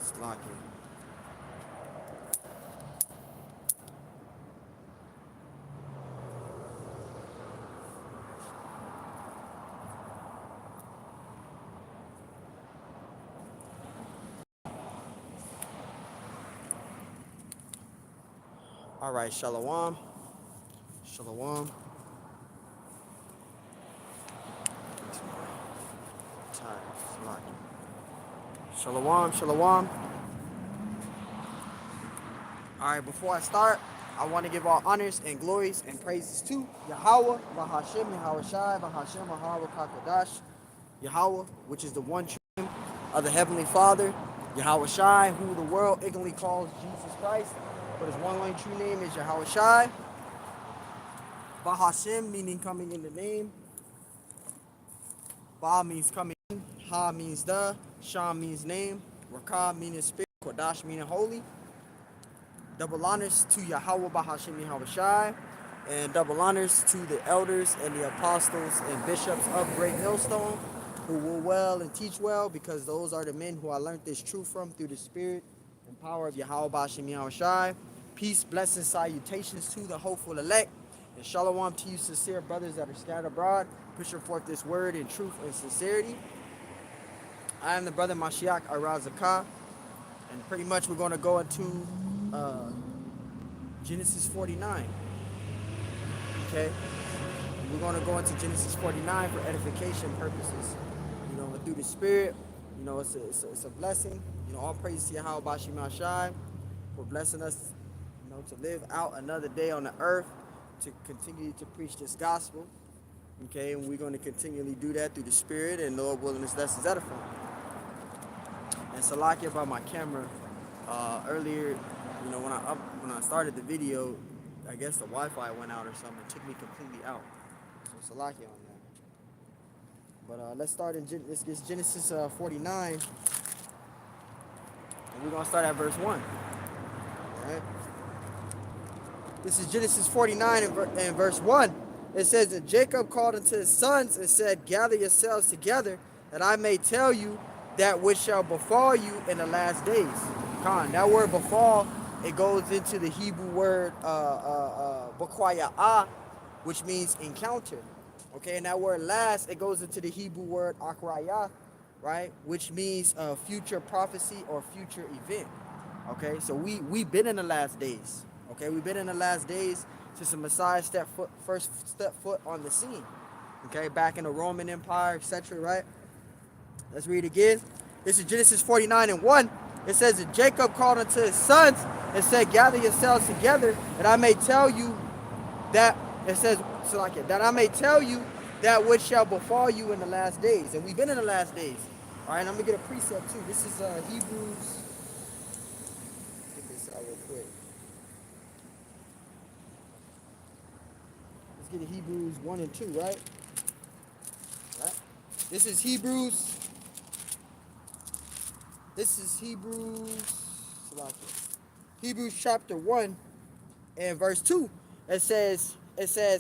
Slocky. All right, Shalom. Shalom. Tired. Slocky. Shalom. Shalom. All right, before I start, I want to give all honors and glories and praises to Yahweh, Bahashem, Yahweh Shai, Bahashem, Yahweh Kakadash, Yahweh, which is the one true name of the Heavenly Father, Yahweh Shai, who the world ignorantly calls Jesus Christ, but his one only true name is Yahweh Shai. Bahashem, meaning coming in the name. Ba means coming in. Ha means the. Sham means name. Rakah meaning spirit. Kodash meaning holy. Double honors to Yahweh Bahashem Yahweh Shai, and double honors to the elders and the apostles and bishops of Great Millstone, who will well and teach well, because those are the men who I learned this truth from through the spirit and power of Yahweh Bahashem Yahweh Shai. Peace, blessings, salutations to the hopeful elect, and shalom to you sincere brothers that are scattered abroad, pushing forth this word in truth and sincerity. I am the brother Mashiach Arazakah, and pretty much we're going to go into Genesis 49. Okay? We're going to go into Genesis 49 for edification purposes. You know, through the Spirit, you know, it's a blessing. You know, all praise to Yahweh Bashim Shai for blessing us, you know, to live out another day on the earth, to continue to preach this gospel. Okay? And we're going to continually do that through the Spirit, and Lord willing, this lesson's edifying. And Salakia about my camera, earlier, you know, when I started the video, I guess the Wi-Fi went out or something. It took me completely out. So Salakia on that. But let's start in Genesis 49, and we're gonna start at verse 1. All right. This is Genesis 49 and verse 1. It says that Jacob called unto his sons and said, "Gather yourselves together, that I may tell you that which shall befall you in the last days." That word befall, it goes into the Hebrew word bakwaya'ah, which means encounter. Okay, and that word last, it goes into the Hebrew word akrayah, right, which means future prophecy or future event. Okay, so we've been in the last days. Okay, we've been in the last days since the Messiah first stepped foot on the scene. Okay, back in the Roman Empire, etc. Right? Let's read again. This is Genesis 49 and 1. It says that Jacob called unto his sons and said, "Gather yourselves together, that I may tell you that," it says, "that I may tell you that which shall befall you in the last days." And we've been in the last days. All right, I'm going to get a precept too. This is Hebrews. Get this out real quick. Let's get to Hebrews 1 and 2, right? Right? This is Hebrews. This is Hebrews chapter 1 and verse 2. It says,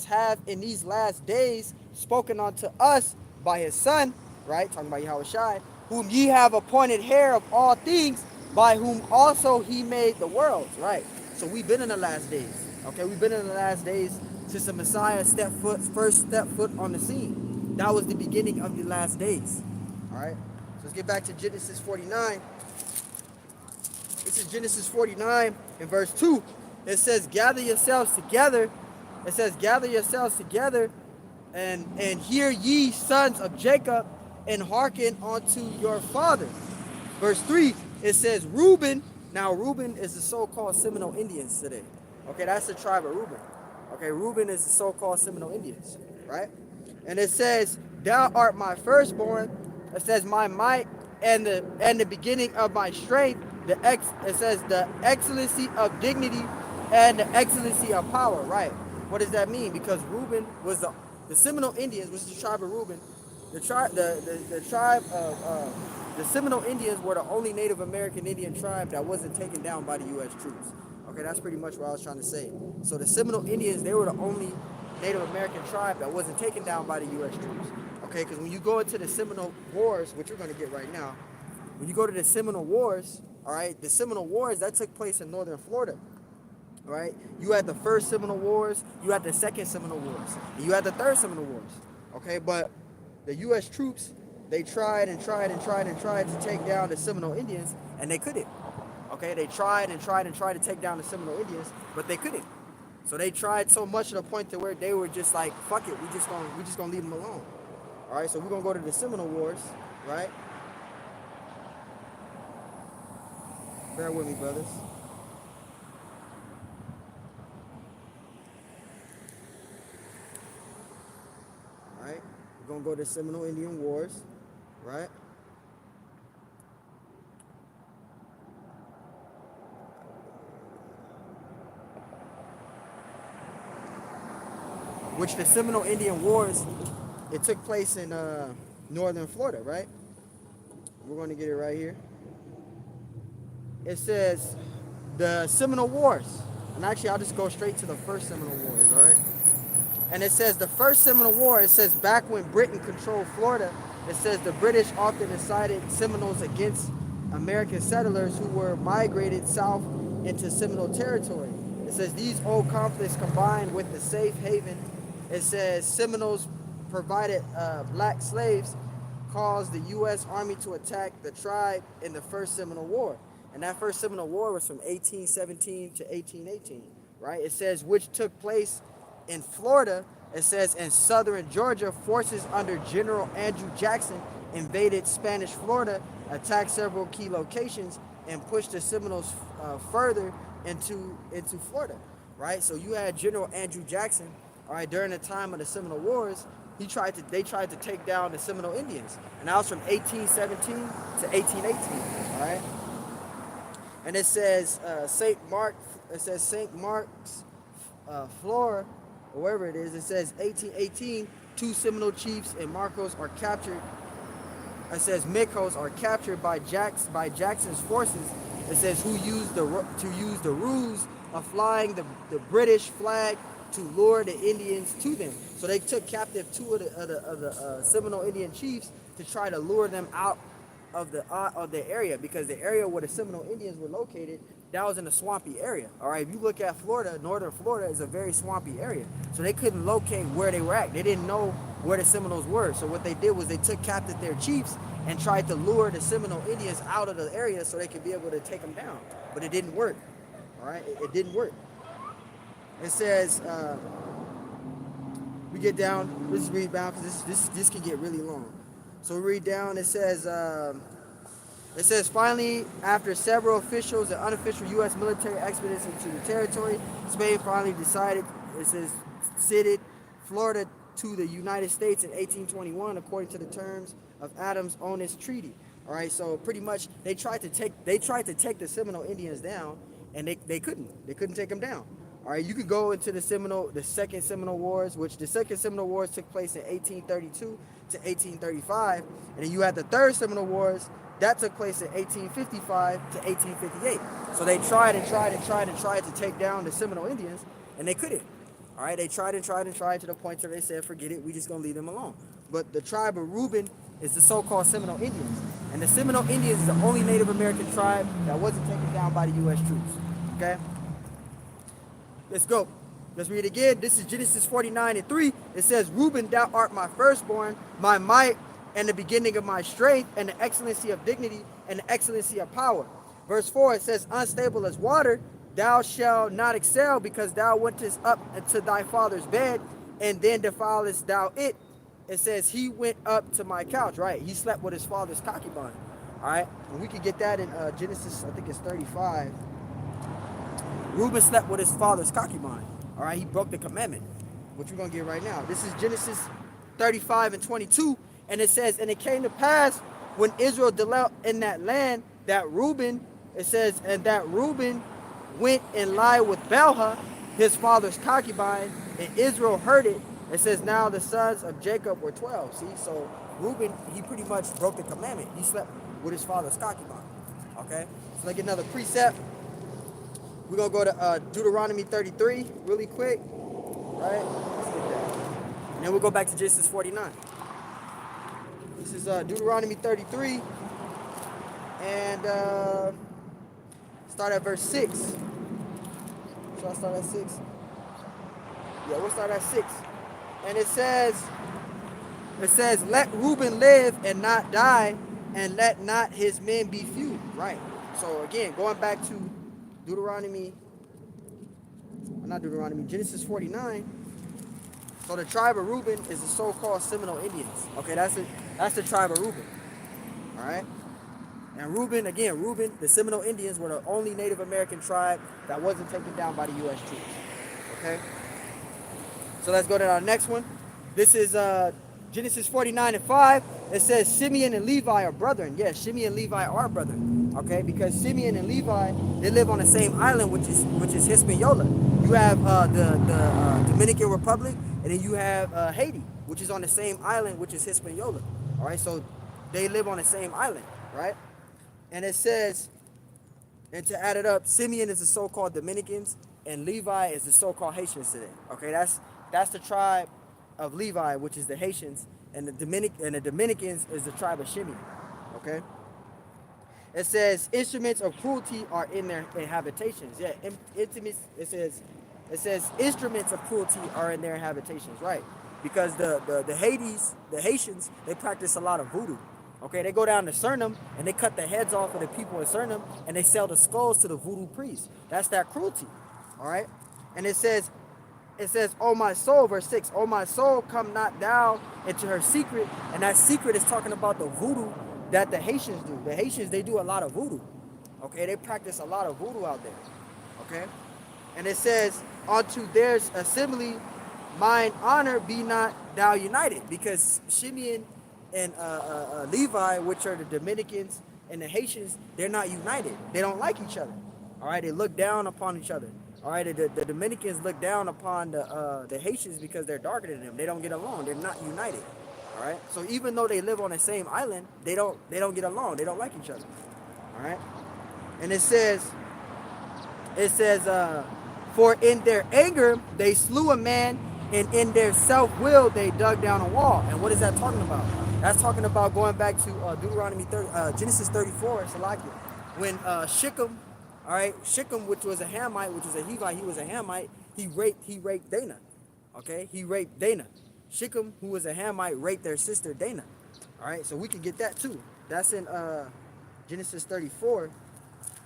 "Have in these last days spoken unto us by his son," right? Talking about Yahweh Shai, "whom ye have appointed heir of all things, by whom also he made the worlds," right? So we've been in the last days. Okay, we've been in the last days since the Messiah first stepped foot on the scene. That was the beginning of the last days. All right. Let's get back to Genesis 49. This is Genesis 49 and verse 2. It says, "Gather yourselves together." It says, "Gather yourselves together, and hear ye sons of Jacob, and hearken unto your father." Verse 3, it says, "Reuben." Now, Reuben is the so-called Seminole Indians today. Okay, that's the tribe of Reuben. Okay, Reuben is the so-called Seminole Indians, right? And it says, "Thou art my firstborn." It says, "My might and the beginning of my strength." It says, "The excellency of dignity and the excellency of power." Right? What does that mean? Because Reuben was the Seminole Indians, which is the tribe of Reuben. The tribe of the Seminole Indians were the only Native American Indian tribe that wasn't taken down by the U.S. troops. Okay, that's pretty much what I was trying to say. So the Seminole Indians, they were the only Native American tribe that wasn't taken down by the U.S. troops. Okay, because when you go into the Seminole Wars, which we're going to get right now, when you go to the Seminole Wars, All right, the Seminole Wars that took place in northern Florida. Right, you had the first Seminole Wars, you had the second Seminole Wars, and you had the third Seminole Wars. Okay, but the U.S. troops, they tried and tried and tried and tried to take down the Seminole Indians, and they couldn't. Okay, they tried and tried and tried to take down the Seminole Indians, but they couldn't. So they tried so much to the point to where they were just like, fuck it, we just gonna leave them alone. All right, so we're gonna go to the Seminole Wars, right? Bear with me, brothers. All right, we're gonna go to the Seminole Indian Wars, right? Which the Seminole Indian Wars, it took place in northern Florida, right? We're going to get it right here. It says the Seminole Wars, and actually I'll just go straight to the first Seminole Wars, all right? And it says the first Seminole War, it says back when Britain controlled Florida, it says the British often incited Seminoles against American settlers who were migrated south into Seminole territory. It says these old conflicts combined with the safe haven. It says Seminoles provided black slaves, caused the U.S. Army to attack the tribe in the first Seminole War. And that first Seminole War was from 1817 to 1818, right? It says which took place in Florida. It says in southern Georgia, forces under General Andrew Jackson invaded Spanish Florida, attacked several key locations, and pushed the Seminoles further into Florida, right? So you had General Andrew Jackson, all right, during the time of the Seminole Wars. They tried to take down the Seminole Indians, and that was from 1817 to 1818, all right? And it says St. Mark's, Florida, or wherever it is. It says 1818, two Seminole chiefs and Marcos are captured. It says Micos are captured by Jackson's forces. It says who used the ruse of flying the British flag to lure the Indians to them. So they took captive two of the Seminole Indian chiefs to try to lure them out of the area, because the area where the Seminole Indians were located, that was in a swampy area. All right, if you look at Florida, northern Florida is a very swampy area. So they couldn't locate where they were at. They didn't know where the Seminoles were. So what they did was they took captive their chiefs and tried to lure the Seminole Indians out of the area so they could be able to take them down. But it didn't work. All right, it didn't work. It says, we get down, let's read down because this can get really long. So we read down, it says finally, after several official and unofficial U.S. military expeditions into the territory, Spain finally decided, it says, ceded Florida to the United States in 1821, according to the terms of Adams-Onis Treaty. All right, so pretty much they tried to take the Seminole Indians down, and they couldn't take them down. All right, you could go into the second Seminole Wars, which the second Seminole Wars took place in 1832 to 1835, and then you had the third Seminole Wars that took place in 1855 to 1858. So they tried to take down the Seminole Indians, and they couldn't. All right, they tried to the point where they said, forget it, we just gonna leave them alone. But the tribe of Reuben is the so-called Seminole Indians, and the Seminole Indians is the only Native American tribe that wasn't taken down by the U.S. troops. Okay. Let's go. Let's read it again. This is Genesis 49:3. It says, Reuben, thou art my firstborn, my might, and the beginning of my strength, and the excellency of dignity, and the excellency of power. Verse 4, it says, unstable as water, thou shalt not excel, because thou wentest up into thy father's bed, and then defilest thou it. It says, he went up to my couch, right? He slept with his father's concubine. All right? And we can get that in Genesis, I think it's 35. Reuben slept with his father's concubine. All right, he broke the commandment, which we're going to get right now. This is Genesis 35:22, and it says, and it came to pass when Israel dwelt in that land that Reuben, it says, and that Reuben went and lied with Bilhah, his father's concubine, and Israel heard it. It says, now the sons of Jacob were 12. See, so Reuben, he pretty much broke the commandment. He slept with his father's concubine. Okay, so let's get another precept. We're going to go to Deuteronomy 33 really quick, right? Let's get that. And then we'll go back to Genesis 49. This is Deuteronomy 33, and start at verse 6. Shall I start at 6? Yeah, we'll start at 6. And it says, let Reuben live and not die, and let not his men be few. Right. So again, going back to Deuteronomy, not Deuteronomy, Genesis 49. So the tribe of Reuben is the so-called Seminole Indians. Okay, that's the tribe of Reuben. All right. And Reuben, the Seminole Indians were the only Native American tribe that wasn't taken down by the U.S. troops. Okay. So let's go to our next one. This is Genesis 49:5. It says Simeon and Levi are brethren. Yes, Simeon and Levi are brethren. Okay, because Simeon and Levi, they live on the same island, which is Hispaniola. You have the Dominican Republic, and then you have Haiti, which is on the same island, which is Hispaniola. All right, so they live on the same island, right? And it says, and to add it up, Simeon is the so-called Dominicans, and Levi is the so-called Haitians today. Okay, that's the tribe of Levi, which is the Haitians, and the Dominicans is the tribe of Shimeon. Okay. It says instruments of cruelty are in their habitations. Yeah, intimates. It says instruments of cruelty are in their habitations. Right, because the Haitians, they practice a lot of voodoo. Okay, they go down to Suriname and they cut the heads off of the people in Suriname and they sell the skulls to the voodoo priests. That's that cruelty. All right, and it says, oh my soul, verse 6, oh my soul, come not down into her secret. And that secret is talking about the voodoo that the Haitians do. The Haitians, they do a lot of voodoo. Okay, they practice a lot of voodoo out there. Okay, and it says, unto their assembly, mine honor be not thou united. Because Shimeon and Levi, which are the Dominicans and the Haitians, they're not united. They don't like each other. All right, they look down upon each other. All right, the Dominicans look down upon the Haitians because they're darker than them. They don't get along. They're not united. All right, so even though they live on the same island, they don't get along. They don't like each other. All right, and it says, for in their anger they slew a man, and in their self-will they dug down a wall. And what is that talking about? That's talking about going back to Genesis 34, Salakia, when Shechem. All right, Shechem, which was a Hamite, which was a Hivite, he was a Hamite. He raped Dana. Okay, he raped Dana. Shechem, who was a Hamite, raped their sister Dana. All right, so we can get that too. That's in Genesis 34,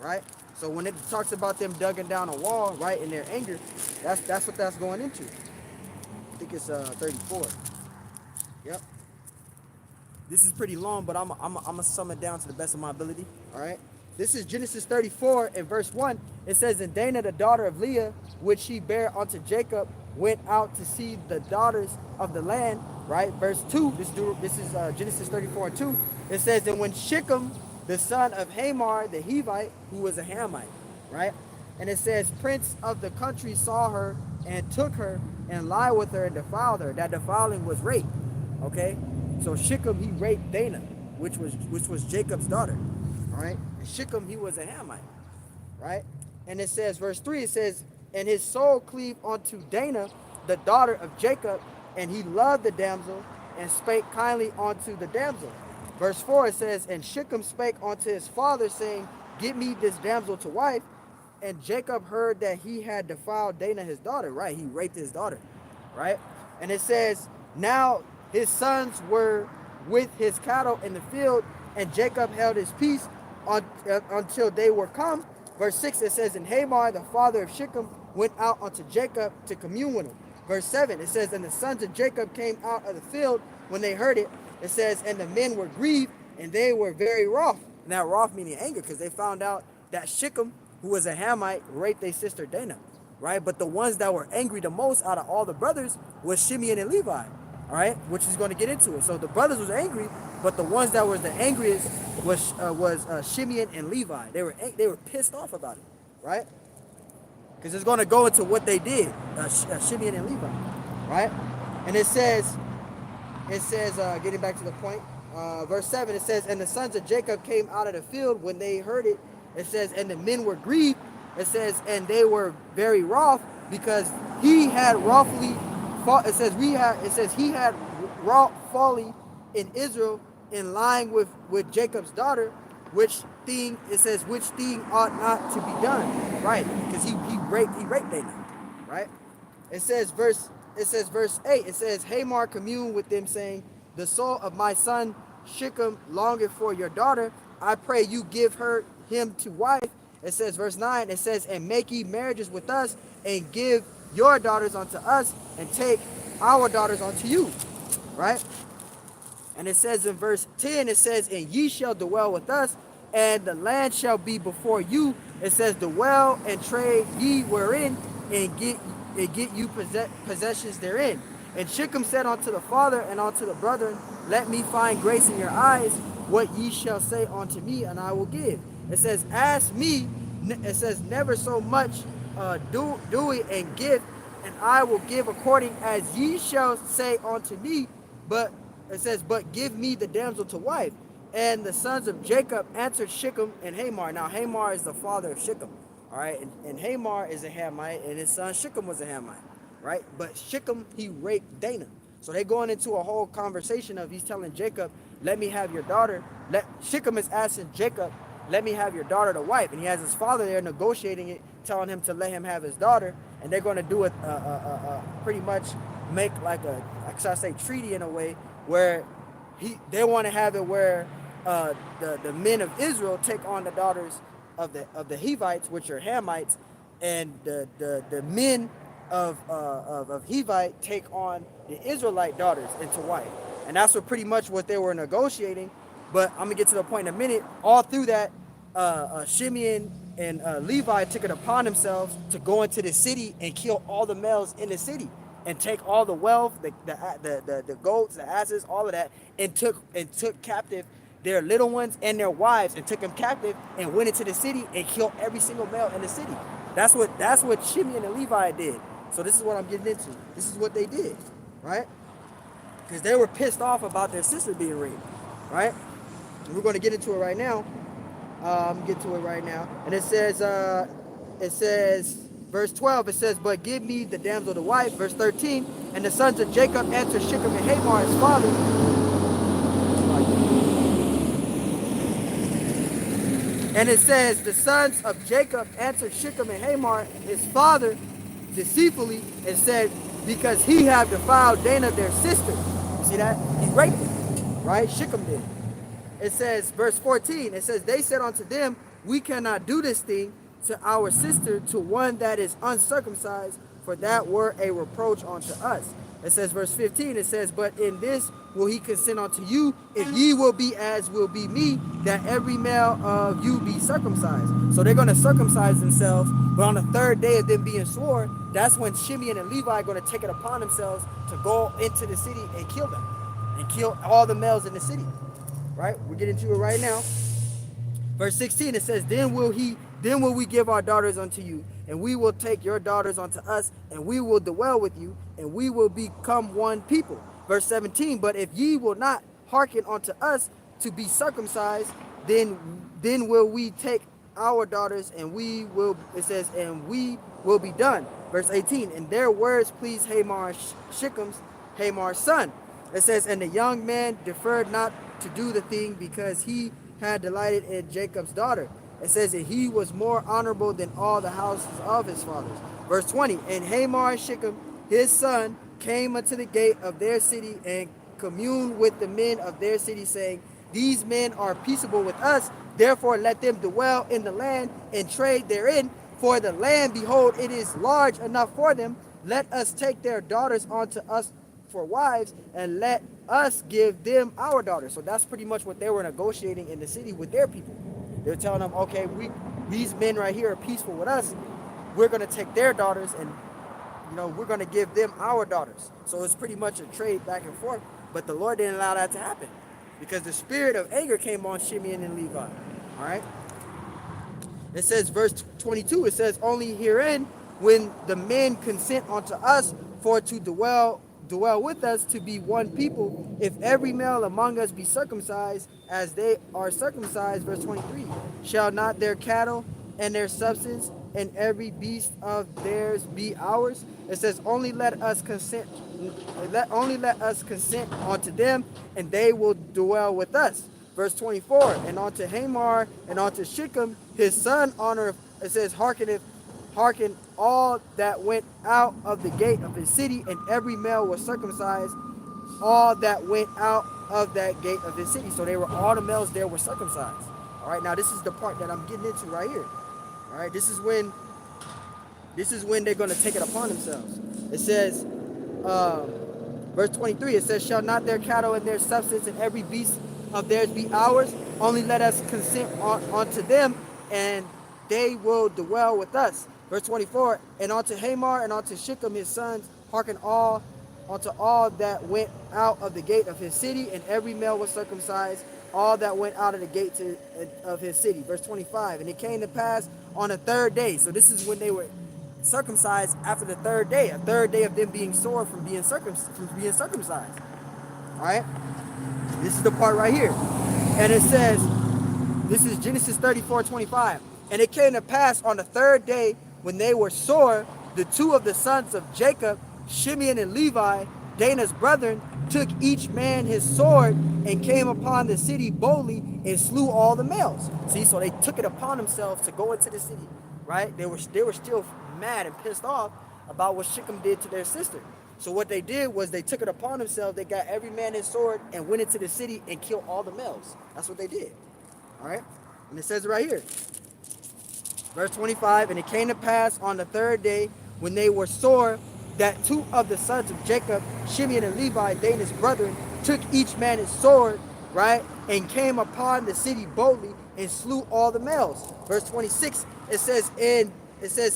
right? So when it talks about them dugging down a wall, right, in their anger, that's what that's going into. I think it's 34. Yep. This is pretty long, but I'm gonna sum it down to the best of my ability. All right. This is Genesis 34 and verse 1. It says, and Dana, the daughter of Leah, which she bare unto Jacob, went out to see the daughters of the land. Right? Verse 2, this is Genesis 34 and 2. It says, and when Shechem, the son of Hamor, the Hivite, who was a Hamite, right? And it says, prince of the country saw her and took her and lied with her and defiled her. That defiling was rape. Okay? So Shechem, he raped Dana, which was Jacob's daughter. All right? And Shechem, he was a Hamite, right? And it says, verse 3, it says, and his soul cleaved unto Dana, the daughter of Jacob, and he loved the damsel, and spake kindly unto the damsel. Verse 4, it says, and Shechem spake unto his father, saying, give me this damsel to wife. And Jacob heard that he had defiled Dana, his daughter, right? He raped his daughter, right? And it says, now his sons were with his cattle in the field, and Jacob held his peace until they were come. Verse 6, it says, and Hamor, the father of Shechem, went out unto Jacob to commune with him. Verse 7, it says, and the sons of Jacob came out of the field when they heard it. It says, and the men were grieved, and they were very wroth. Now, wroth meaning anger, because they found out that Shechem, who was a Hamite, raped their sister Dana, right? But the ones that were angry the most out of all the brothers was Shimeon and Levi, all right? Which is going to get into it. So the brothers was angry, but the ones that were the angriest was Shimeon and Levi. They were pissed off about it, right? Because it's going to go into what they did, Shimeon and Levi, right? And it says, getting back to the point, verse 7, it says, and the sons of Jacob came out of the field when they heard it. It says, and the men were grieved. It says, and they were very wroth, because he had wrongfully fought. It says he had wrought folly in Israel in lying with Jacob's daughter. which thing, it says, which thing ought not to be done, right? Because he raped Dinah, right? It says verse 8, it says, Hamor communed with them, saying, the soul of my son Shechem longeth for your daughter. I pray you give him to wife. It says verse 9, it says, and make ye marriages with us, and give your daughters unto us, and take our daughters unto you, right? And it says in verse 10, it says, and ye shall dwell with us, and the land shall be before you. It says, dwell and trade ye wherein, and get you possessions therein. And Shechem said unto the father and unto the brethren, let me find grace in your eyes, what ye shall say unto me, and I will give. It says, ask me, it says, never so much do it and give, and I will give according as ye shall say unto me. But it says, but give me the damsel to wife. And the sons of Jacob answered Shechem and Hamor. Now Hamor is the father of Shechem, all right? And Hamor is a Hamite, and his son Shechem was a Hamite, right? But Shechem, he raped Dinah. So they going into a whole conversation of, he's telling Jacob, let me have your daughter. Shechem is asking Jacob, let me have your daughter to wife. And he has his father there negotiating it, telling him to let him have his daughter. And they're going to do it, pretty much make like a, should I say, treaty in a way, where they want to have it where the men of Israel take on the daughters of the Hivites, which are Hamites, and the men of Hivite take on the Israelite daughters into wife. And that's what pretty much what they were negotiating. But I'm gonna get to the point in a minute. All through that, Shimeon and Levi took it upon themselves to go into the city and kill all the males in the city, and take all the wealth, the goats, the asses, all of that, and took captive their little ones and their wives, and took them captive and went into the city and killed every single male in the city. That's what Shimeon and Levi did. So this is what I'm getting into. This is what they did, right? Because they were pissed off about their sister being raped, right? And we're going to get into it right now. Get to it right now. And it says, verse 12, it says, but give me the damsel to wife. Verse 13, and the sons of Jacob answered Shechem and Hamor his father. And it says, the sons of Jacob answered Shechem and Hamor his father deceitfully, and said, because he have defiled Dinah their sister. You see that? He raped her, right? Shechem did. It says, verse 14, it says, they said unto them, we cannot do this thing to our sister, to one that is uncircumcised, for that were a reproach unto us. It says, verse 15, it says, but in this will he consent unto you, if ye will be as will be me, that every male of you be circumcised. So they're going to circumcise themselves, but on the third day of them being sworn, that's when Shimeon and Levi are going to take it upon themselves to go into the city and kill them, and kill all the males in the city. Right? We're getting to it right now. Verse 16, it says, then will we give our daughters unto you, and we will take your daughters unto us, and we will dwell with you, and we will become one people. Verse 17, but if ye will not hearken unto us to be circumcised, then will we take our daughters, and we will, it says, and we will be done. Verse 18, and their words pleased Hamor, Hamor's son. It says, and the young man deferred not to do the thing, because he had delighted in Jacob's daughter. It says that he was more honorable than all the houses of his fathers. Verse 20, and Hamor and Shechem, his son, came unto the gate of their city, and communed with the men of their city, saying, these men are peaceable with us, therefore let them dwell in the land and trade therein. For the land, behold, it is large enough for them. Let us take their daughters unto us for wives, and let us give them our daughters. So that's pretty much what they were negotiating in the city with their people. They're telling them, okay, these men right here are peaceful with us. We're going to take their daughters, and we're going to give them our daughters. So it's pretty much a trade back and forth. But the Lord didn't allow that to happen, because the spirit of anger came on Shimeon and Levi. All right. It says, verse 22, it says, only herein, when the men consent unto us for to dwell with us to be one people, if every male among us be circumcised as they are circumcised. Verse 23, shall not their cattle and their substance and every beast of theirs be ours? It says, only let us consent unto them, and they will dwell with us. Verse 24, and unto Hamor and unto Shechem his son honor. It says, hearken all that went out of the gate of his city, and every male was circumcised, all that went out of that gate of his city. So they were, all the males there were circumcised. All right, now this is the part that I'm getting into right here. All right, this is when they're going to take it upon themselves. It says, verse 23, it says, shall not their cattle and their substance and every beast of theirs be ours? Only let us consent unto them, and they will dwell with us. Verse 24, and unto Hamor and unto Shechem his sons, hearken all unto all that went out of the gate of his city, and every male was circumcised, all that went out of the gate of his city. Verse 25, and it came to pass on the third day. So this is when they were circumcised, after the third day, a third day of them being sore from being circumcised. All right, this is the part right here, and it says, this is Genesis 34:25, and it came to pass on the third day when they were sore, the two of the sons of Jacob, Shimeon and Levi, Dana's brethren, took each man his sword and came upon the city boldly and slew all the males. See, so they took it upon themselves to go into the city, right? They were still mad and pissed off about what Shechem did to their sister. So what they did was they took it upon themselves. They got every man his sword and went into the city and killed all the males. That's what they did. All right, and it says it right here. Verse 25, and it came to pass on the third day when they were sore, that two of the sons of Jacob, Shimeon and Levi, Dana's brethren, took each man his sword, right, and came upon the city boldly and slew all the males. Verse 26, it says,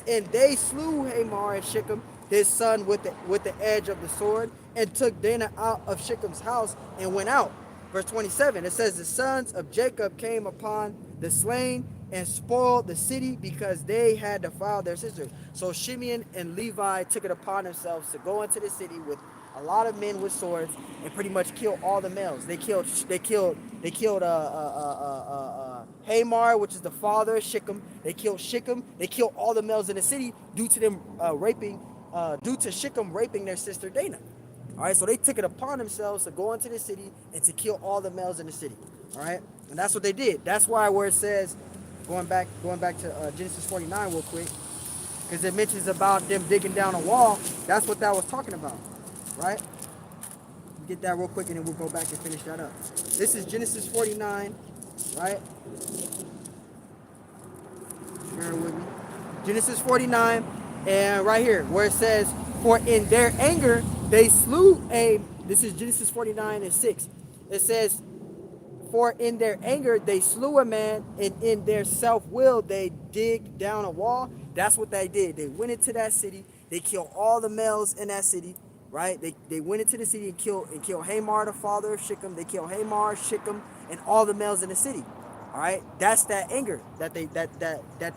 and they slew Hamor and Shechem, his son, with the edge of the sword, and took Dana out of Shechem's house and went out. Verse 27, it says, the sons of Jacob came upon the slain and spoiled the city because they had defiled their sister. So Shimeon and Levi took it upon themselves to go into the city with a lot of men with swords and pretty much kill all the males. They killed Hamor, which is the father of Shechem. They killed Shechem. They killed all the males in the city due to them due to Shechem raping their sister Dana. All right, so they took it upon themselves to go into the city and to kill all the males in the city. All right, and that's what they did. That's why where it says, going back to Genesis 49 real quick, because it mentions about them digging down a wall. That's what that was talking about, right? Get that real quick and then we'll go back and finish that up. This is Genesis 49, right? Bear with me. Genesis 49, and right here where it says, for in their anger they slew this is Genesis 49:6. It says, for in their anger they slew a man, and in their self-will they dig down a wall. That's what they did. They went into that city. They killed all the males in that city, right? They went into the city and killed Hamor, the father of Shechem. They killed Hamor, Shechem, and all the males in the city. All right, that's that anger that they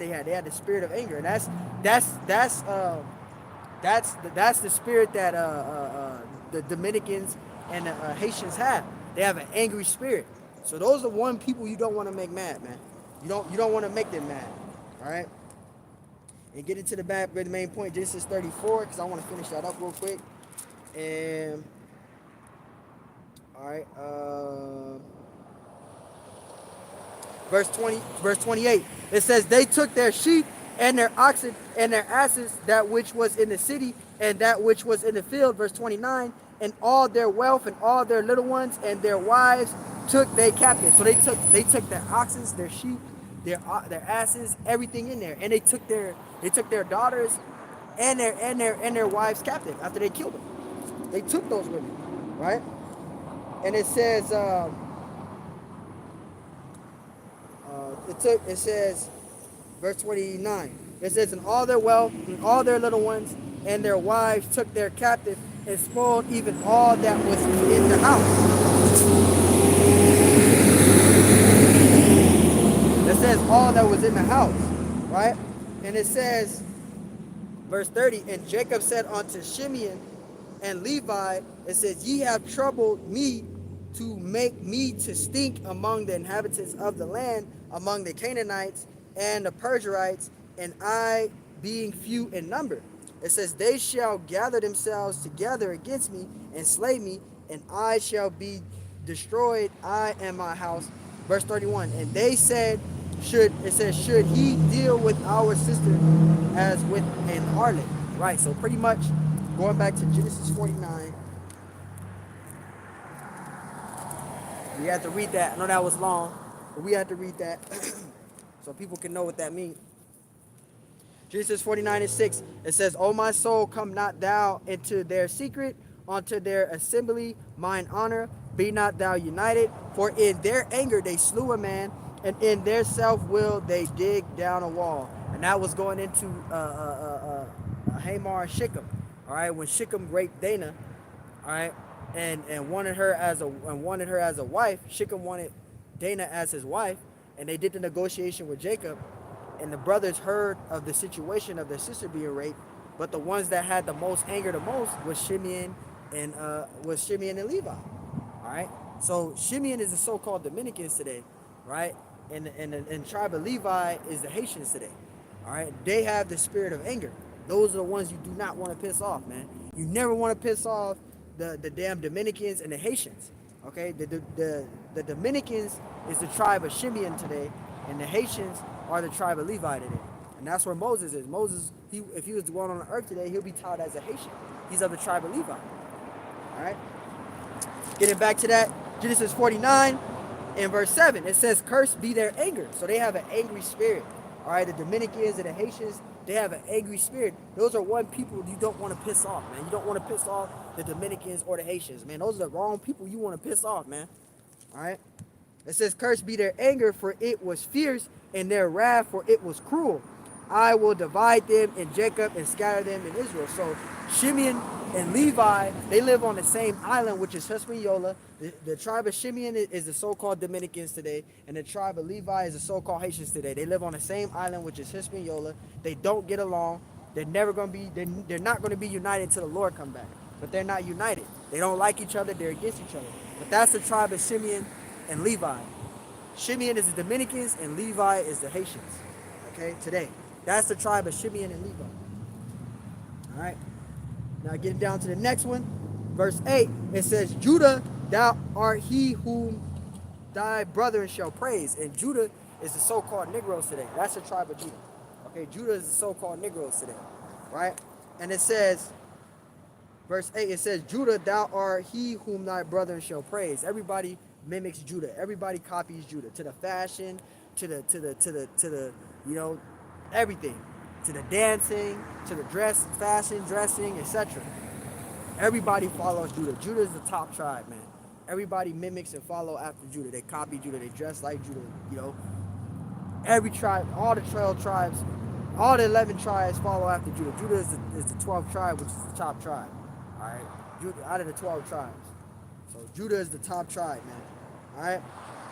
had. They had the spirit of anger, and that's the spirit that the Dominicans and the Haitians have. They have an angry spirit. So those are one people you don't want to make mad, man. You don't want to make them mad. All right. And get into the main point, Genesis 34, because I want to finish that up real quick. And all right, verse 28. It says, they took their sheep and their oxen and their asses, that which was in the city and that which was in the field. Verse 29, and all their wealth and all their little ones and their wives took they captive. So they took their oxen, their sheep, their asses, everything in there, and they took their daughters and their wives captive after they killed them. They took those women, right? And it says it says verse 29. It says, and all their wealth and all their little ones and their wives took their captive and spoiled even all that was in the house. It says all that was in the house, right? And it says, verse 30, and Jacob said unto Shimeon and Levi, it says, ye have troubled me to make me to stink among the inhabitants of the land, among the Canaanites and the Perizzites, and I being few in number. It says, they shall gather themselves together against me and slay me, and I shall be destroyed, I and my house. Verse 31. And they said, should he deal with our sister as with an harlot? Right. So pretty much going back to Genesis 49, we had to read that. I know that was long, but we had to read that so people can know what that means. Genesis 49:6, it says, O my soul, come not thou into their secret, unto their assembly, mine honor, be not thou united. For in their anger they slew a man, and in their self-will they dig down a wall. And that was going into Hamar and Shechem. All right, when Shechem raped Dana, all right, and wanted her as a wife. Shechem wanted Dana as his wife, and they did the negotiation with Jacob. And the brothers heard of the situation of their sister being raped, but the ones that had the most anger the most was Shimeon and Levi. All right, so Shimeon is the so-called Dominicans today, right? And tribe of Levi is the Haitians today. All right, they have the spirit of anger. Those are the ones you do not want to piss off, man. You never want to piss off the damn Dominicans and the Haitians. Okay, the Dominicans is the tribe of Shimeon today, and the Haitians are the tribe of Levi today. And that's where Moses is. Moses, if he was dwelling on the earth today, he'll be taught as a Haitian. He's of the tribe of Levi. All right. Getting back to that, Genesis 49 and verse 7, it says, cursed be their anger. So they have an angry spirit. All right, the Dominicans and the Haitians, they have an angry spirit. Those are one people you don't want to piss off, man. You don't want to piss off the Dominicans or the Haitians, man. Those are the wrong people you want to piss off, man. All right. It says, cursed be their anger, for it was fierce, and their wrath, for it was cruel. I will divide them in Jacob and scatter them in Israel. So Shimeon and Levi, they live on the same island, which is Hispaniola. The tribe of Shimeon is the so-called Dominicans today, and the tribe of Levi is the so-called Haitians today. They live on the same island, which is Hispaniola. They don't get along. They're never going to be. They're not going to be united until the Lord come back. But they're not united. They don't like each other. They're against each other. But that's the tribe of Shimeon and Levi. Shimeon is the Dominicans and Levi is the Haitians. Okay, today. That's the tribe of Shimeon and Levi. All right. Now getting down to the next one. Verse 8, it says, Judah, thou art he whom thy brethren shall praise. And Judah is the so-called Negroes today. That's the tribe of Judah. Okay, Judah is the so-called Negroes today. Right? And it says, verse 8, it says, Judah, thou art he whom thy brethren shall praise. Everybody mimics Judah. Everybody copies Judah, to the fashion, to the you know, everything, to the dancing, to the dress, fashion, dressing, etc. Everybody follows Judah. Judah is the top tribe, man. Everybody mimics and follow after Judah. They copy Judah. They dress like Judah. You know, every tribe, all the 12 tribes, all the 11 tribes follow after Judah. Judah is the 12th tribe, which is the top tribe. All right, Judah, out of the 12 tribes. So Judah is the top tribe, man. All right.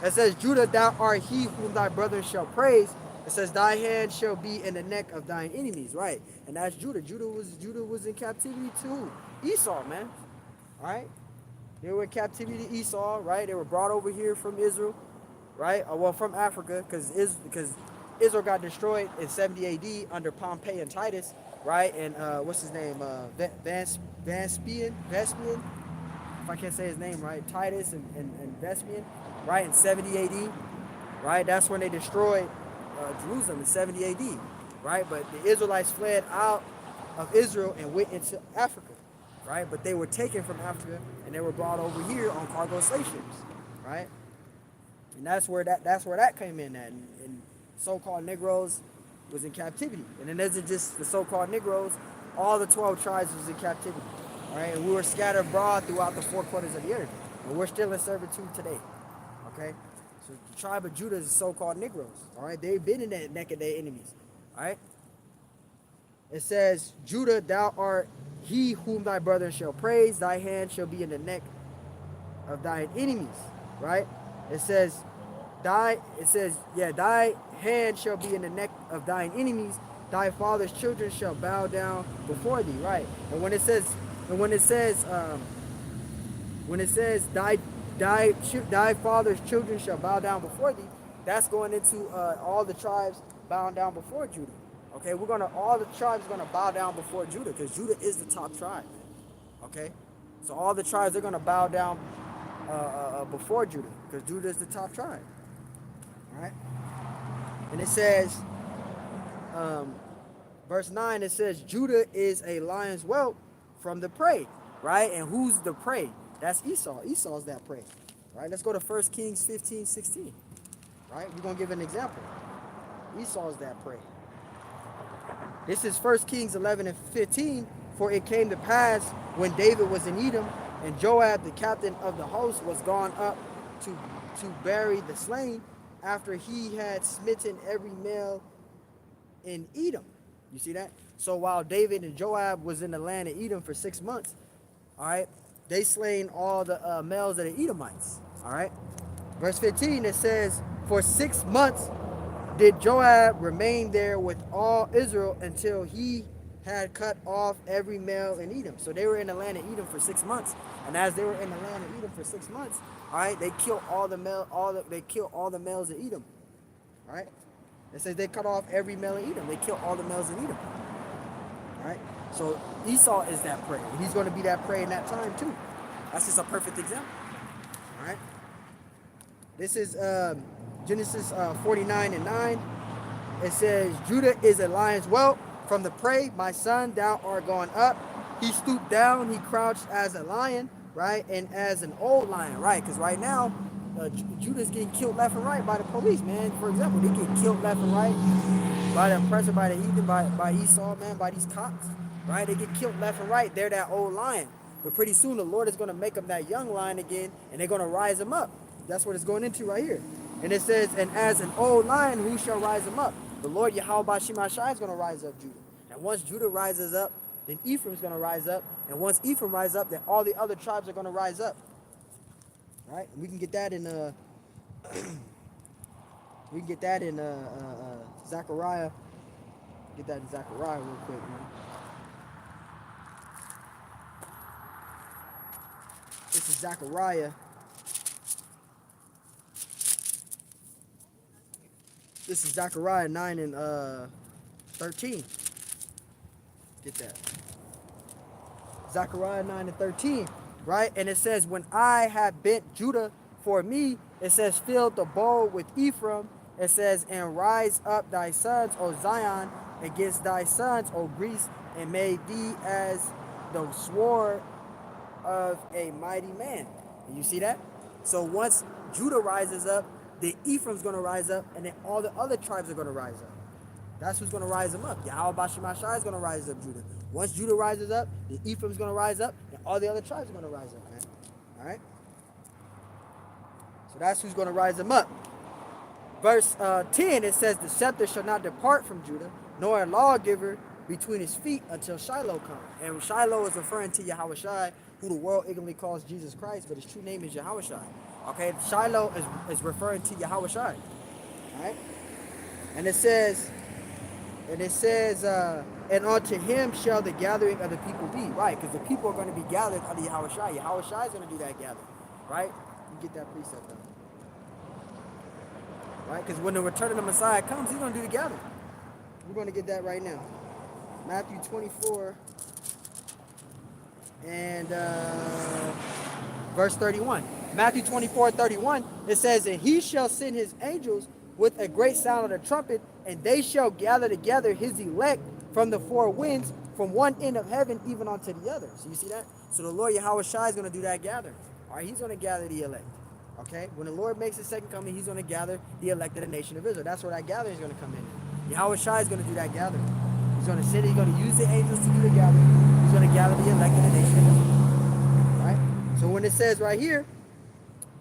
It says, Judah, thou art he whom thy brethren shall praise. It says, thy hand shall be in the neck of thine enemies, right? And that's Judah. Judah was in captivity to Esau, man. All right. They were in captivity to Esau, right? They were brought over here from Israel, right? Well, from Africa, because Israel got destroyed in 70 AD under Pompey and Titus, right? And what's his name? Vespasian, if I can't say his name right, Titus and Vespasian, right? In 70 AD, right? That's when they destroyed Jerusalem in 70 AD, right? But the Israelites fled out of Israel and went into Africa, right? But they were taken from Africa and they were brought over here on cargo slave ships, right? And that's where that came in at. And so-called Negroes was in captivity. And then there's just the so-called Negroes, all the 12 tribes was in captivity, all right? And we were scattered abroad throughout the four corners of the earth. And we're still in servitude today, okay? So the tribe of Judah is the so-called Negroes, all right? They've been in the neck of their enemies, all right? It says, Judah, thou art he whom thy brethren shall praise. Thy hand shall be in the neck of thine enemies, right? It says, thy hand shall be in the neck of thine enemies. Thy father's children shall bow down before thee, right? And when it says thy father's children shall bow down before thee, that's going into all the tribes bowing down before Judah. Okay, all the tribes are gonna bow down before Judah because Judah is the top tribe. Okay, so all the tribes are gonna bow down before Judah because Judah is the top tribe. All right. And it says, um, verse 9, it says, Judah is a lion's whelp from the prey, right? And who's the prey? That's Esau. Esau's that prey, right? Let's go to 1 Kings 15:16, right? We're going to give an example. Esau's that prey. This is 1 Kings 11:15. For it came to pass when David was in Edom, and Joab, the captain of the host, was gone up to, to bury the slain, after he had smitten every male in Edom. You see that? So while David and Joab was in the land of Edom for 6 months, all right, they slain all the males of the Edomites. All right. Verse 15, it says, for 6 months did Joab remain there with all Israel until he had cut off every male in Edom. So they were in the land of Edom for 6 months, and as they were in the land of Edom for 6 months, all right, they killed all the males of Edom. All right, it says they cut off every male in Edom. They killed all the males in Edom. All right, so Esau is that prey, and he's going to be that prey in that time too. That's just a perfect example. All right, this is Genesis 49:9. It says, Judah is a lion's whelp from the prey. My son, thou art gone up. He stooped down. He crouched as a lion, right? And as an old lion, right? Because right now, Judah's getting killed left and right by the police, man. For example, they get killed left and right by the oppressor, by the heathen, by Esau, man, by these cops, right? They get killed left and right. They're that old lion. But pretty soon, the Lord is going to make them that young lion again, and they're going to rise them up. That's what it's going into right here. And it says, and as an old lion, who shall rise him up? The Lord Yahweh Bashim Hashai is going to rise up Judah. And once Judah rises up, then Ephraim's going to rise up. And once Ephraim rises up, then all the other tribes are going to rise up. Right? And we can get that in Zechariah. Get that in Zechariah real quick, man. This is Zechariah. This is Zechariah 9:13. Get that. Zechariah 9:13, right? And it says, when I have bent Judah for me, it says, fill the bowl with Ephraim. It says, and rise up thy sons, O Zion, against thy sons, O Greece, and made thee as the sword of a mighty man. And you see that? So once Judah rises up, then Ephraim's going to rise up, and then all the other tribes are going to rise up. That's who's going to rise them up. Yahweh Bashim Hashai is going to rise up Judah. Once Judah rises up, then Ephraim's going to rise up, and all the other tribes are going to rise up, man. All right? So that's who's going to rise them up. Verse 10, it says, the scepter shall not depart from Judah, nor a lawgiver between his feet until Shiloh come. And Shiloh is referring to Yahweh Shai, who the world ignorantly calls Jesus Christ, but his true name is Yahweh Shai. Okay, Shiloh is referring to Yahweh Shai. Alright? And it says, and unto him shall the gathering of the people be. Right, because the people are going to be gathered under Yahweh Shai. Yahweh Shai is going to do that gathering. Right? You get that precept done. Right? Because when the return of the Messiah comes, he's going to do the gathering. We're going to get that right now. Matthew 24 and verse 31. Matthew 24:31, it says, and he shall send his angels with a great sound of the trumpet, and they shall gather together his elect from the four winds, from one end of heaven even unto the other. So you see that? So the Lord Yahweh Shai is going to do that gathering. All right, he's going to gather the elect. Okay, when the Lord makes his second coming, he's going to gather the elect of the nation of Israel. That's where that gathering is going to come in. Yahweh Shai is going to do that gathering. He's going to send, he's going to use the angels to do the gathering. He's going to gather the elect of the nation of Israel. All right, so when it says right here,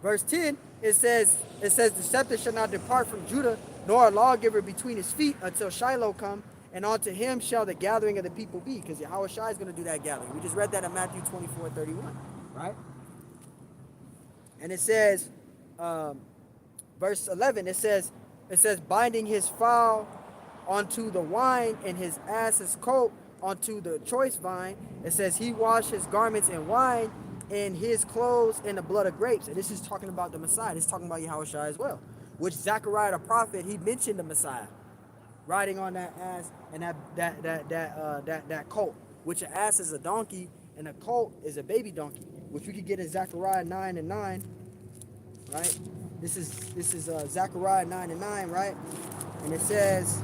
verse 10, it says, the scepter shall not depart from Judah, nor a lawgiver between his feet until Shiloh come, and unto him shall the gathering of the people be, because Yahweh Shai is going to do that gathering. We just read that in Matthew 24:31, right? And it says, verse 11, it says, binding his fowl onto the wine, and his ass's coat onto the choice vine. It says, he washed his garments in wine, and his clothes in the blood of grapes. And this is talking about the Messiah. This is talking about Yahweh Shai as well. Which Zechariah the prophet, he mentioned the Messiah riding on that ass and that colt. Which an ass is a donkey and a colt is a baby donkey. Which we could get in Zechariah 9:9. Right? This is Zechariah 9:9, right? And it says,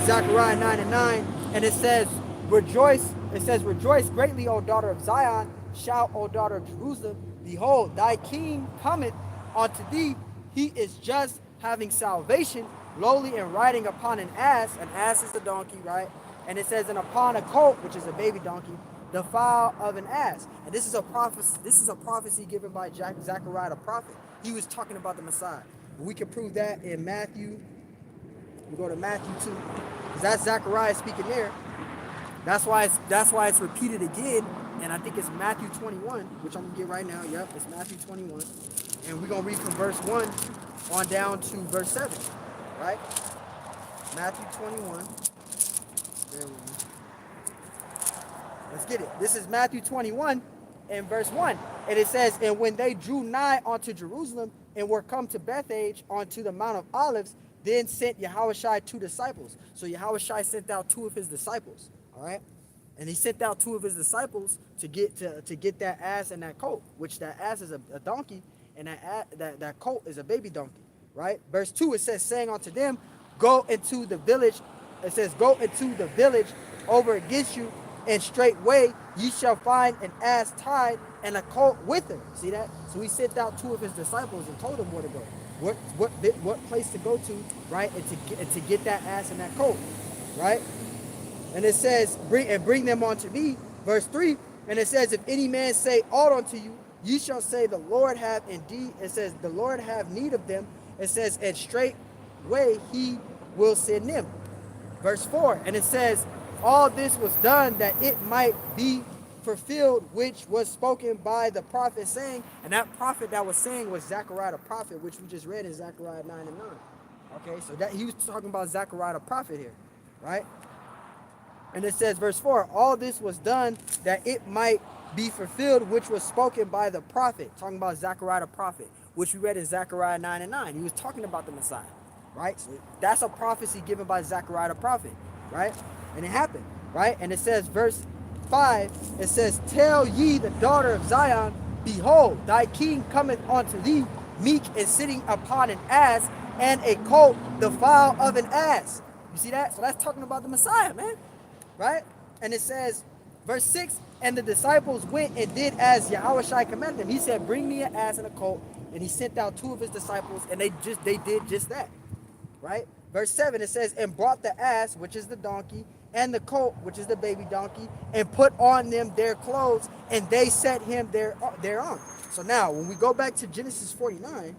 Zechariah 9:9, and it says, rejoice. It says, rejoice greatly, O daughter of Zion. Shout, O daughter of Jerusalem. Behold, thy king cometh unto thee. He is just, having salvation, lowly, and riding upon an ass. An ass is a donkey, right? And it says, and upon a colt, which is a baby donkey, the foal of an ass. And this is a prophecy. This is a prophecy given by Zechariah the prophet. He was talking about the Messiah. We can prove that in Matthew. We go to Matthew 2. That's Zechariah speaking there. That's why it's repeated again. And I think it's Matthew 21, which I'm gonna get right now. Yep, it's Matthew 21. And we're gonna read from verse 1 on down to verse 7. Right? Matthew 21. Let's get it. This is Matthew 21 and verse 1. And it says, and when they drew nigh unto Jerusalem and were come to Bethphage unto the Mount of Olives, then sent Yahushua 2 disciples. So Yahushua sent out 2 of his disciples. All right. And he sent out 2 of his disciples to get that ass and that colt, which that ass is a donkey, and that colt is a baby donkey. Right? Verse 2, it says, saying unto them, go into the village. It says, go into the village over against you, and straightway ye shall find an ass tied and a colt with him. See that? So he sent out 2 of his disciples and told them where to go, what place to go to, right? And to get that ass and that colt, right? And it says, bring them unto me. Verse 3, and it says, if any man say aught unto you, ye shall say, the Lord have indeed. It says, the Lord have need of them. It says, and straightway he will send them. Verse 4, and it says, all this was done that it might be fulfilled, which was spoken by the prophet, saying, and that prophet that was saying was Zechariah the prophet, which we just read in Zechariah 9 and 9. Okay, so that he was talking about Zechariah the prophet here, right? And it says, verse 4, all this was done that it might be fulfilled, which was spoken by the prophet, talking about Zechariah the prophet, which we read in Zechariah 9 and 9. He was talking about the Messiah, right? So that's a prophecy given by Zechariah the prophet, right? And it happened, right? And it says, verse 5, it says, tell ye the daughter of Zion, behold, thy king cometh unto thee, meek and sitting upon an ass, and a colt, the foal of an ass. You see that? So that's talking about the Messiah, man. Right? And it says, verse 6, and the disciples went and did as Yahushua commanded them. He said, bring me an ass and a colt. And he sent out 2 of his disciples, and they did just that. Right? Verse 7, it says, and brought the ass, which is the donkey, and the colt, which is the baby donkey, and put on them their clothes, and they set him thereon. So now, when we go back to Genesis 49,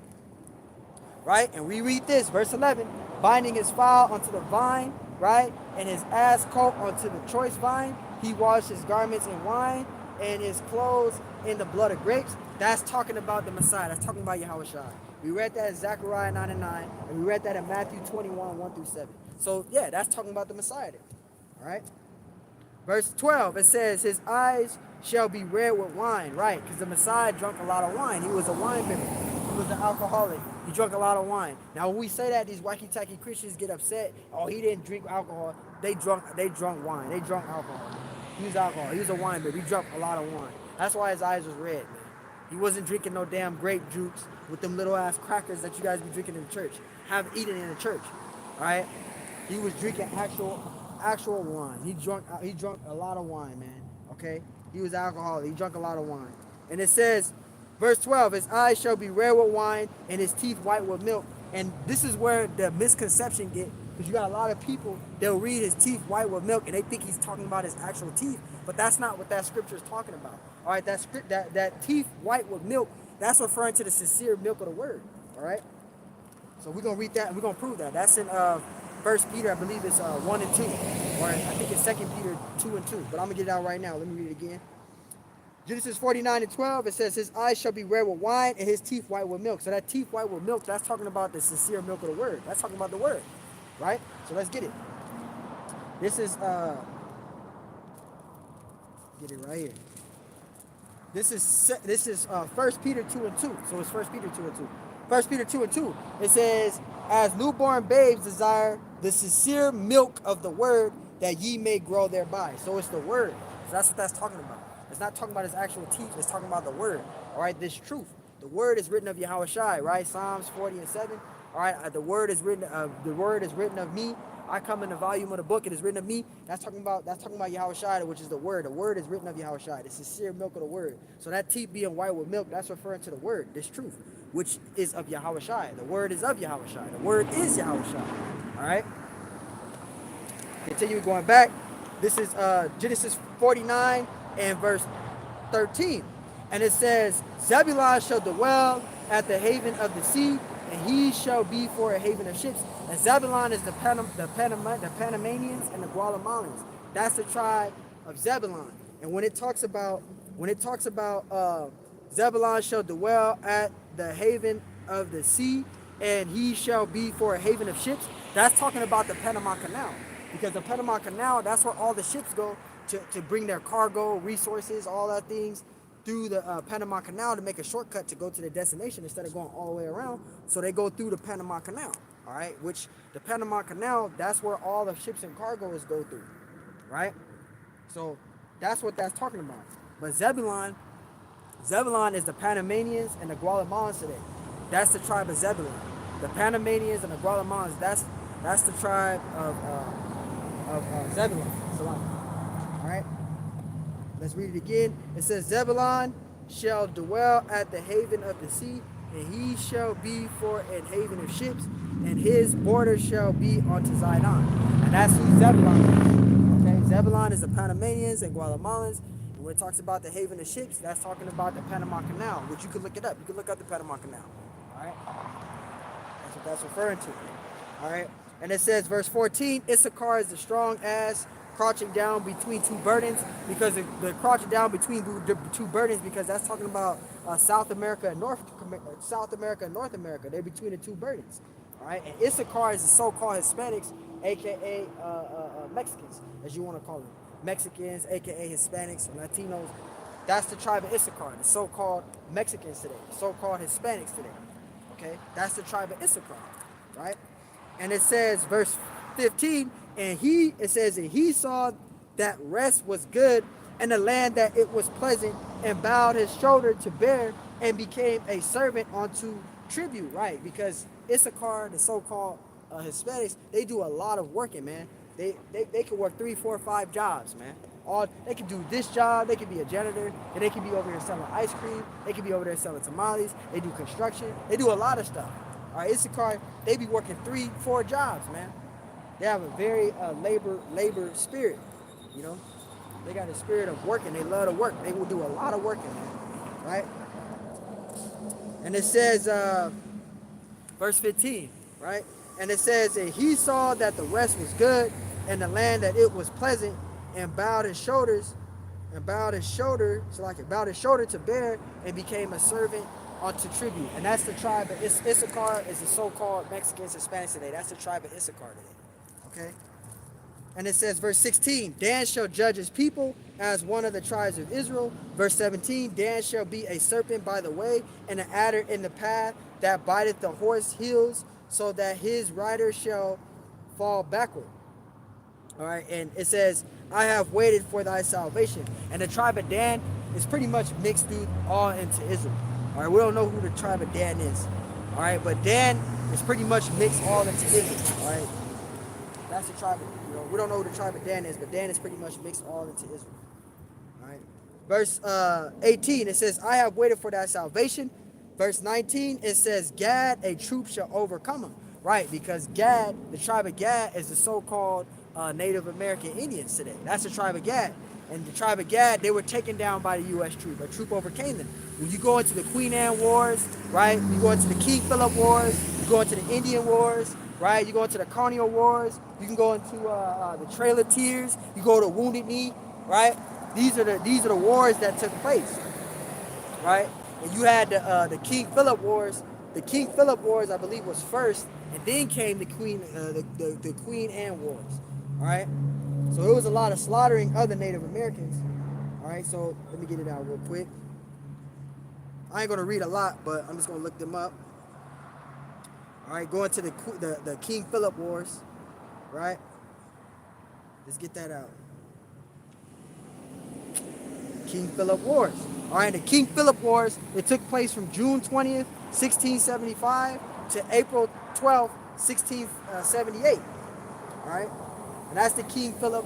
right, and we read this, verse 11, binding his fowl unto the vine, right, and his ass colt unto the choice vine, he washed his garments in wine, and his clothes in the blood of grapes. That's talking about the Messiah. That's talking about Yahushua. We read that in Zechariah 9 and 9, and we read that in Matthew 21, 1 through 7. So, yeah, that's talking about the Messiah there. All right? Verse 12, it says, his eyes shall be red with wine, right? Because the Messiah drank a lot of wine. He was a wine bibber. He was an alcoholic. He drank a lot of wine. Now, when we say that, these wacky-tacky Christians get upset. Oh, he didn't drink alcohol. They drunk wine. They drunk alcohol. He was alcohol. He was a wine bibber. He drank a lot of wine. That's why his eyes was red, man. He wasn't drinking no damn grape juice with them little ass crackers that you guys be drinking in the church. Have eaten in the church. All right? He was drinking actual wine. He drunk a lot of wine, man. Okay? He was alcoholic. He drank a lot of wine. And it says, verse 12, his eyes shall be red with wine and his teeth white with milk. And this is where the misconception get, because you got a lot of people, they'll read his teeth white with milk and they think he's talking about his actual teeth, but that's not what that scripture is talking about. All right, that teeth white with milk, that's referring to the sincere milk of the word. All right? So we're going to read that and we're going to prove that. That's in 1 Peter, I believe it's 1 and 2. Or I think it's 2 Peter 2 and 2. But I'm going to get it out right now. Let me read it again. Genesis 49 and 12, it says, his eyes shall be red with wine and his teeth white with milk. So that teeth white with milk, that's talking about the sincere milk of the word. That's talking about the word. Right? So let's get it. This is, get it right here. This is 1 Peter 2 and 2. So it's 1 Peter 2 and 2. 1 Peter 2 and 2. It says, as newborn babes desire the sincere milk of the word, that ye may grow thereby. So it's the word. So that's what that's talking about. It's not talking about his actual teeth. It's talking about the word. All right, this truth. The word is written of Yahweh Shai, right? Psalms 40:7. All right, the word is written. The word is written of me. I come in the volume of the book. It is written of me. That's talking about Yahweh Shai, which is the word. The word is written of Yahweh Shai. The sincere milk of the word. So that teeth being white with milk, that's referring to the word, this truth, which is of Yahweh Shai. The word is of Yahweh Shai. The word is Yahweh Shai. All right. Continue going back. This is Genesis 49 and verse 13. And it says, Zebulun shall dwell at the haven of the sea, and he shall be for a haven of ships. And Zebulun is the Panamanians and the Guatemalans. That's the tribe of Zebulun. And when it talks about Zebulun shall dwell at the haven of the sea, and he shall be for a haven of ships, that's talking about the Panama Canal. Because the Panama Canal, that's where all the ships go to bring their cargo, resources, all that things through the Panama Canal to make a shortcut to go to their destination instead of going all the way around. So they go through the Panama Canal, all right? Which the Panama Canal, that's where all the ships and cargoes go through, right? So that's what that's talking about. But Zebulun is the Panamanians and the Guatemalans today. That's the tribe of Zebulun. The Panamanians and the Guatemalans, that's the tribe of Zebulun. All right. Let's read it again. It says, Zebulun shall dwell at the haven of the sea, and he shall be for an haven of ships, and his border shall be unto Zidon. And that's who Zebulun is. Okay, Zebulun is the Panamanians and Guatemalans. And when it talks about the haven of ships, that's talking about the Panama Canal, which you could look it up. You could look up the Panama Canal. All right. That's what that's referring to. All right. And it says, verse 14, Issachar is the strong ass crouching down between two burdens, because the crouching down between the two burdens, because that's talking about South America and North America. They're between the two burdens. All right. And Issachar is the so-called Hispanics, aka Mexicans, as you want to call them. Mexicans, aka Hispanics or Latinos. That's the tribe of Issachar, the so-called Mexicans today, the so-called Hispanics today. Okay, that's the tribe of Issachar, right? And it says, verse 15, and he saw that rest was good, and the land that it was pleasant, and bowed his shoulder to bear, and became a servant unto tribute, right? Because Issachar, the so-called Hispanics, they do a lot of working, man. They can work 3, 4, 5 jobs, man. They can do this job, they can be a janitor, and they can be over here selling ice cream, they can be over there selling tamales, they do construction, they do a lot of stuff. All right, Issachar, they be working 3, 4 jobs, man. They have a very labor spirit, you know. They got a spirit of working. They love to work. They will do a lot of working, man. Right? And it says, verse 15, right? And it says, and he saw that the rest was good, and the land that it was pleasant, and bowed his shoulder to bear, and became a servant unto tribute. And that's the tribe of Issachar, is the so-called Mexicans, Hispanics today. That's the tribe of Issachar today. Okay? And it says, verse 16, Dan shall judge his people as one of the tribes of Israel. Verse 17, Dan shall be a serpent by the way, and an adder in the path that biteth the horse heels, so that his rider shall fall backward. All right, and it says, I have waited for thy salvation. And the tribe of Dan is pretty much mixed through all into Israel. All right, we don't know who the tribe of Dan is. All right, but Dan is pretty much mixed all into Israel. All right, that's the tribe of, we don't know who the tribe of Dan is, but Dan is pretty much mixed all into Israel. All right, verse 18, it says, I have waited for thy salvation. Verse 19, it says, Gad, a troop shall overcome him. Right, because Gad, the tribe of Gad, is the so-called Native American Indians today. That's the tribe of Gad. And the tribe of Gad, they were taken down by the U.S. troop. A troop overcame them. When you go into the Queen Anne Wars, right? You go into the King Philip Wars. You go into the Indian Wars, right? You go into the Colonial Wars. You can go into the Trail of Tears. You go to Wounded Knee, right? These are the wars that took place, right? And you had the King Philip Wars. The King Philip Wars, I believe, was first, and then came the Queen Anne Wars. All right, so it was a lot of slaughtering other Native Americans. All right, so let me get it out real quick. I ain't gonna read a lot, but I'm just gonna look them up. All right, going to the King Philip Wars, right? Let's get that out. King Philip Wars. All right, the King Philip Wars, it took place from June 20th, 1675 to April 12th, 1678. All right, and that's the King Philip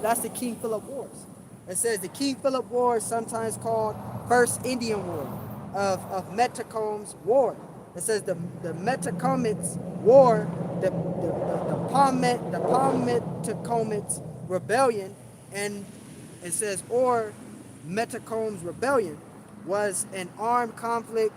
Wars. It says the King Philip War, sometimes called First Indian War of Metacombs War. It says the Metacombs War, the Palmetacombs Rebellion, and it says or Metacombs Rebellion was an armed conflict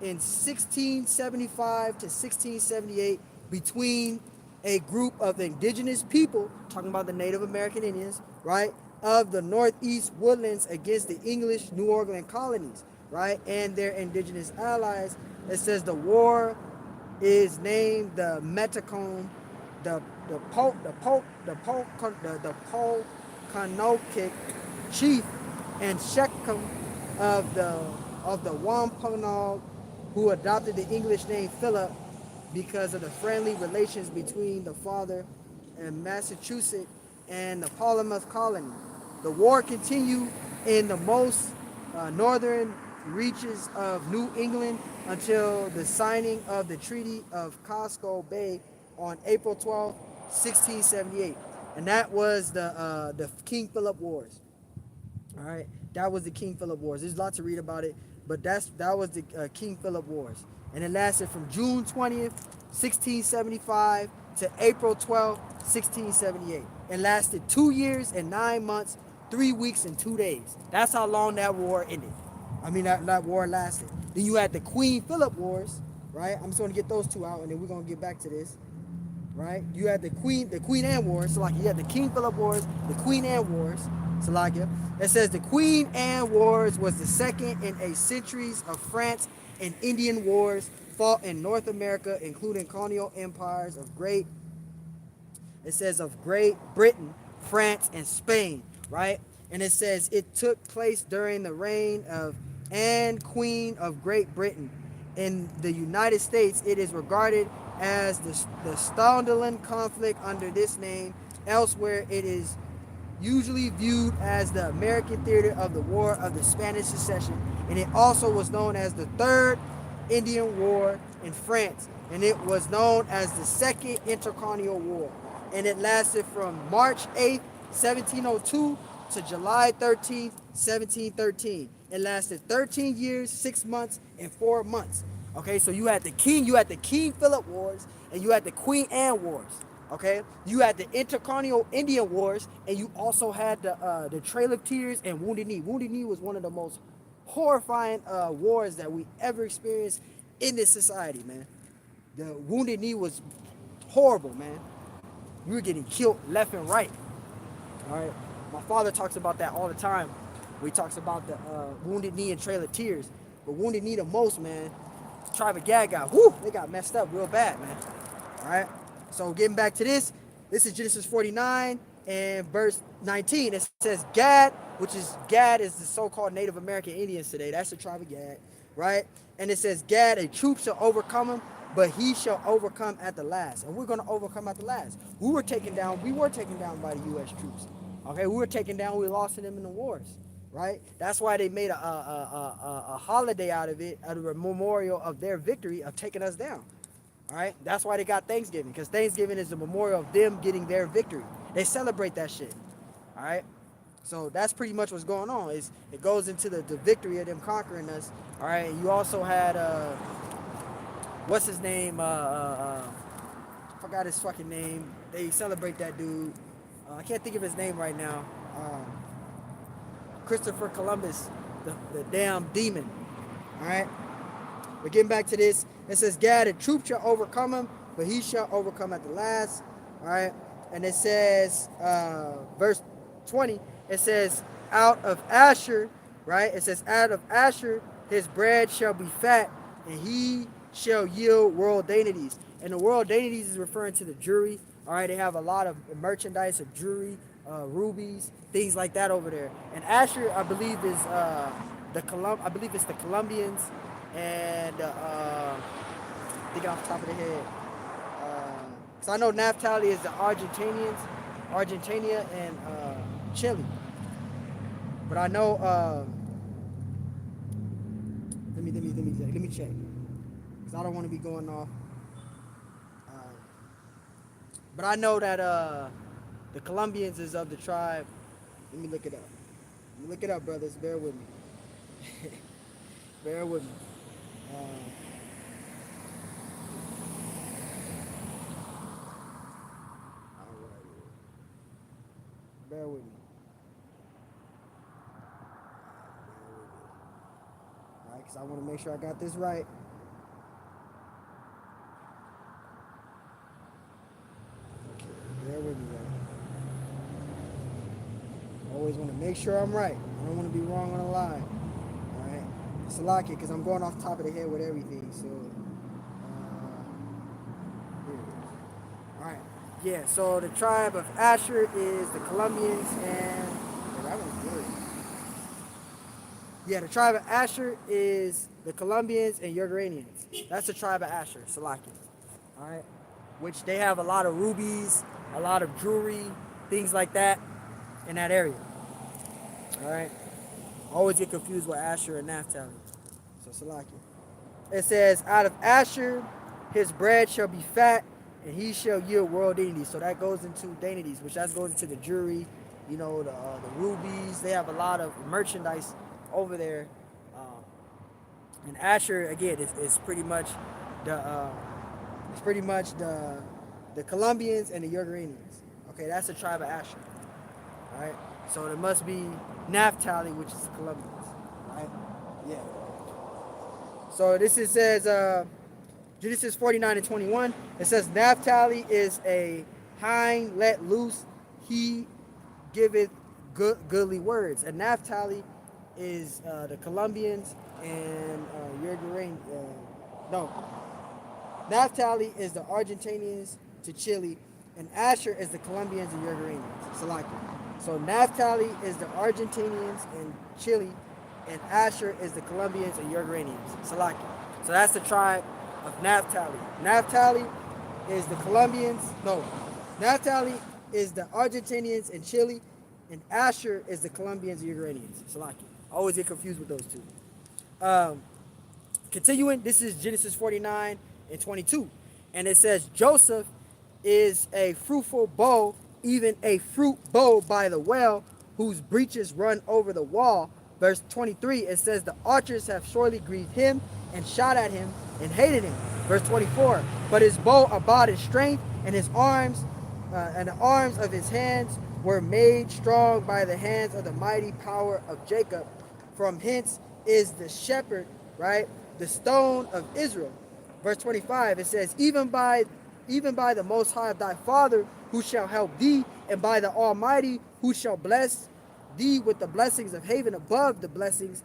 in 1675 to 1678 between a group of indigenous people, talking about the Native American Indians, right, of the Northeast Woodlands against the English New Orleans colonies, right, and their indigenous allies. It says the war is named the Metacomb, the Pokanoket chief and Shechem of the Wampanoag, who adopted the English name Philip because of the friendly relations between the father and Massachusetts and the Plymouth colony. The war continued in the most northern reaches of New England until the signing of the Treaty of Casco Bay on April 12th, 1678. And that was the King Philip Wars. All right, that was the King Philip Wars. There's a lot to read about it, but that was the King Philip Wars, and it lasted from June 20th, 1675 to April 12th, 1678. It lasted 2 years and 9 months, 3 weeks and 2 days. That's how long that war ended. I mean that war lasted. Then you had the Queen Philip Wars, right? I'm just gonna get those two out, and then we're gonna get back to this. Right? You had the Queen Anne Wars. So like you had the King Philip Wars, the Queen Anne Wars. Salakia. It says the Queen Anne Wars was the second in a centuries of France and Indian wars fought in North America, including colonial empires of Great Britain, France, and Spain, right? And it says it took place during the reign of Anne, Queen of Great Britain. In the United States, it is regarded as the Stonewall conflict under this name. Elsewhere, it is usually viewed as the American theater of the War of the Spanish Succession, and it also was known as the Third Indian War in France, and it was known as the Second Intercontinental War, and it lasted from March 8th, 1702 to July 13th, 1713. It lasted 13 years, 6 months, and 4 months. Okay, so you had the King Philip Wars, and you had the Queen Anne Wars. Okay, you had the Intercontinental Indian Wars, and you also had the Trail of Tears and Wounded Knee. Wounded Knee was one of the most horrifying wars that we ever experienced in this society, man. The Wounded Knee was horrible, man. We were getting killed left and right. All right, my father talks about that all the time. He talks about the Wounded Knee and Trail of Tears, but Wounded Knee the most, man. Tribe of Gad they got messed up real bad, man. All right. So getting back to this is Genesis 49 and verse 19. It says Gad is the so-called Native American Indians today. That's the tribe of Gad, right? And it says Gad, a troop shall overcome him, but he shall overcome at the last. And we're going to overcome at the last. We were taken down by the U.S. troops. Okay, we lost to them in the wars, right? That's why they made a holiday out of it, out of a memorial of their victory of taking us down. All right, that's why they got Thanksgiving, because Thanksgiving is the memorial of them getting their victory. They celebrate that shit. All right, so that's pretty much what's going on. It goes into the victory of them conquering us. All right, you also had what's his name? Forgot his fucking name. They celebrate that dude. I can't think of his name right now. Christopher Columbus, the damn demon. All right. But getting back to this, it says, Gad, a troop shall overcome him, but he shall overcome at the last. All right. And it says, verse 20, it says, out of Asher, right? It says, out of Asher, his bread shall be fat, and he shall yield world dainties. And the world dainties is referring to the jewelry. All right. They have a lot of merchandise of jewelry, rubies, things like that over there. And Asher, I believe, is it's the Colombians. And think off the top of the head, so I know Naphtali is the Argentinians, Argentina and Chile. But I know. Let me check, because I don't want to be going off. Uh, but I know that the Colombians is of the tribe. Let me look it up. Let me look it up, brothers. Bear with me. Bear with me. Uh, all right. Bear with me. All right, because I want to make sure I got this right. Okay, bear with me, y'all. Always want to make sure I'm right. I don't want to be wrong on a line. All right. Salaki, because I'm going off the top of the head with everything. So, here it is. All right. Yeah, so the tribe of Asher is the Colombians and. Oh, that one's good. Yeah, the tribe of Asher is the Colombians and Ugaranians. That's the tribe of Asher, Salaki. All right. Which they have a lot of rubies, a lot of jewelry, things like that in that area. All right. I always get confused with Asher and Naphtali. So Salaki. It says, out of Asher, his bread shall be fat, and he shall yield world dignities. So that goes into dignities, which that goes into the jewelry, the rubies. They have a lot of merchandise over there. And Asher again is pretty much the the Colombians and the Ugaranians. Okay, that's the tribe of Asher. All right. So there must be Naphtali, which is the Colombians. Right? Yeah. So says Genesis 49:21. It says Naphtali is a hind let loose. He giveth goodly words. And Naphtali is the Colombians and no. Naphtali is the Argentinians to Chile, and Asher is the Colombians and Ugaranians. Salaki. So Naphtali is the Argentinians and Chile, and Asher is the Colombians and Ugaranians. Salaki. So that's the tribe of Naphtali. Naphtali is the Colombians. No, Naphtali is the Argentinians and Chile, and Asher is the Colombians and Ugaranians. Salaki. I always get confused with those two. Continuing, this is Genesis 49:22, and it says Joseph is a fruitful bow, even a fruit bow by the well, whose breaches run over the wall. Verse 23, it says the archers have surely grieved him and shot at him and hated him. Verse 24, but his bow abode in strength, and his arms and the arms of his hands were made strong by the hands of the mighty power of Jacob. From hence is the shepherd, right? The stone of Israel. Verse 25, it says, even by the Most High of thy Father, who shall help thee, and by the Almighty, who shall bless thee with the blessings of heaven above the blessings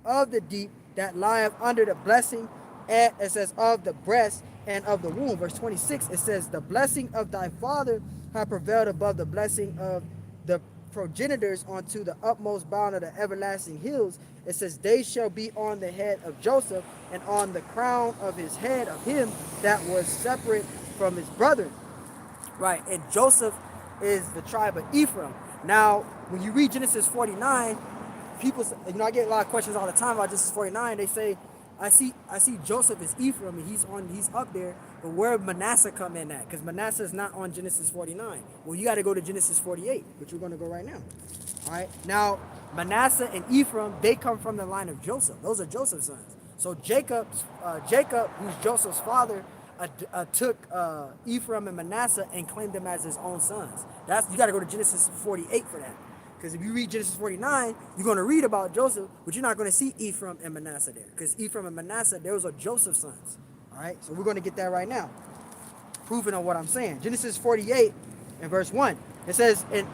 of the deep that lieth under the blessing, and it says, of the breast and of the womb. Verse 26, it says, the blessing of thy father hath prevailed above the blessing of the progenitors unto the utmost bound of the everlasting hills. It says, they shall be on the head of Joseph, and on the crown of his head of him that was separate from his brethren. Right, and Joseph is the tribe of Ephraim. Now, when you read Genesis 49, people, I get a lot of questions all the time about Genesis 49. They say, I see Joseph is Ephraim, and he's up there, but where Manasseh come in at? Because Manasseh is not on Genesis 49. Well, you got to go to Genesis 48, which we're going to go right now. All right, now Manasseh and Ephraim, they come from the line of Joseph. Those are Joseph's sons. So Jacob, who's Joseph's father, took Ephraim and Manasseh and claimed them as his own sons. You got to go to Genesis 48 for that. Because if you read Genesis 49, you're going to read about Joseph, but you're not going to see Ephraim and Manasseh there. Because Ephraim and Manasseh, those are Joseph's sons. All right, so we're going to get that right now. Proving on what I'm saying. Genesis 48 and verse 1. It says, and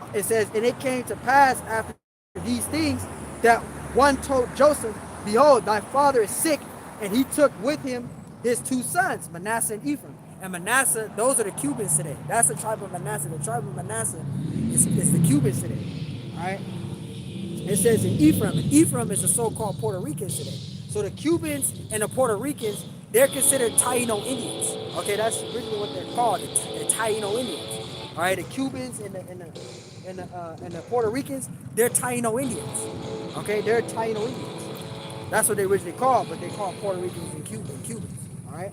it came to pass after these things that one told Joseph, behold, thy father is sick, and he took with him his two sons, Manasseh and Ephraim. And Manasseh, those are the Cubans today. That's the tribe of Manasseh. The tribe of Manasseh is the Cubans today. All right? It says in Ephraim, and Ephraim is the so-called Puerto Ricans today. So the Cubans and the Puerto Ricans, they're considered Taino Indians. Okay, that's originally what they're called, the Taino Indians. All right, the Cubans and the Puerto Ricans, they're Taino Indians. Okay, they're Taino Indians. That's what they originally called, but they call Puerto Ricans and Cubans. All right,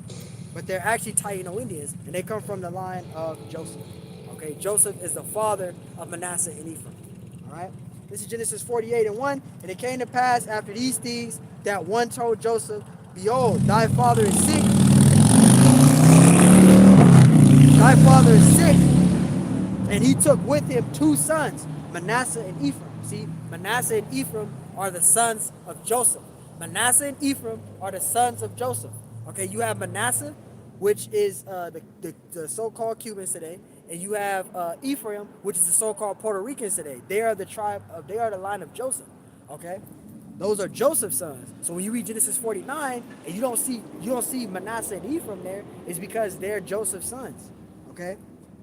but they're actually Taino Indians, and they come from the line of Joseph. Okay, Joseph is the father of Manasseh and Ephraim. All right, this is Genesis 48:1, and it came to pass after these things that one told Joseph, "Behold, thy father is sick. Thy father is sick." And he took with him two sons, Manasseh and Ephraim. See, Manasseh and Ephraim are the sons of Joseph. Manasseh and Ephraim are the sons of Joseph. Okay, you have Manasseh, which is the so-called Cubans today, and you have Ephraim, which is the so-called Puerto Ricans today. They are they are the line of Joseph. Okay, those are Joseph's sons. So when you read Genesis 49 and you don't see Manasseh and Ephraim there, it's because they're Joseph's sons. Okay.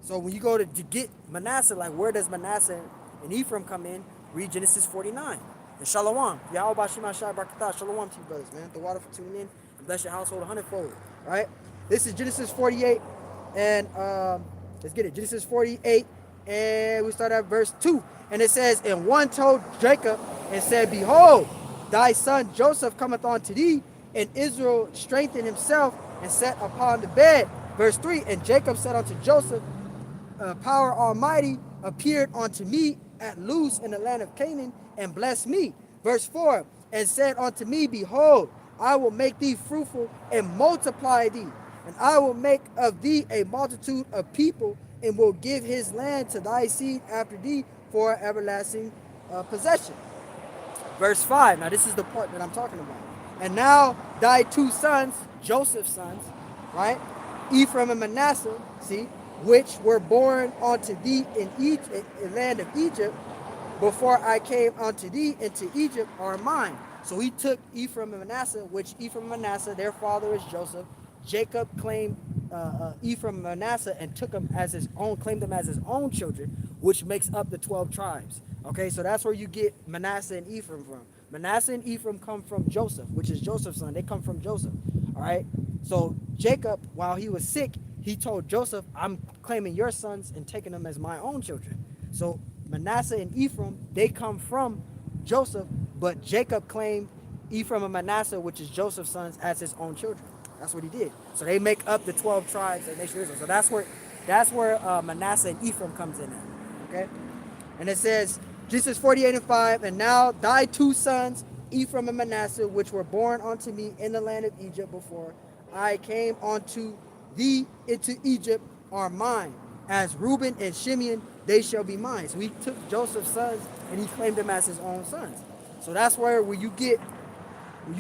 So when you go to get Manasseh, like where does Manasseh and Ephraim come in? Read Genesis 49. And Shalom. Yahweh Shema Shai Barakatah. Shalom to you brothers, man. The water for tuning in. And bless your household 100-fold. Right? This is Genesis 48. And let's get it. Genesis 48. And we start at verse 2. And it says, "And one told Jacob and said, Behold, thy son Joseph cometh unto thee. And Israel strengthened himself and sat upon the bed." Verse 3. "And Jacob said unto Joseph, Power Almighty appeared unto me at Luz in the land of Canaan and blessed me." Verse 4. "And said unto me, Behold, I will make thee fruitful and multiply thee, and I will make of thee a multitude of people, and will give his land to thy seed after thee for everlasting possession." Verse 5. Now this is the part that I'm talking about. "And now thy two sons, Joseph's sons, right? Ephraim and Manasseh, see, which were born unto thee in Egypt, in land of Egypt, before I came unto thee into Egypt, are mine." So he took Ephraim and Manasseh, which Ephraim and Manasseh, their father is Joseph. Jacob claimed Ephraim and Manasseh and took them as his own, claimed them as his own children, which makes up the 12 tribes. Okay, so that's where you get Manasseh and Ephraim from. Manasseh and Ephraim come from Joseph, which is Joseph's son. They come from Joseph. All right. So Jacob, while he was sick, he told Joseph, "I'm claiming your sons and taking them as my own children." So Manasseh and Ephraim, they come from Joseph, but Jacob claimed Ephraim and Manasseh, which is Joseph's sons, as his own children. That's what he did. So they make up the 12 tribes of nation Israel. So that's where Manasseh and Ephraim comes in at. Okay? And it says, Genesis 48:5, "And now thy two sons, Ephraim and Manasseh, which were born unto me in the land of Egypt before I came unto thee into Egypt, are mine. As Reuben and Shimeon, they shall be mine." So he took Joseph's sons and he claimed them as his own sons. So that's where when you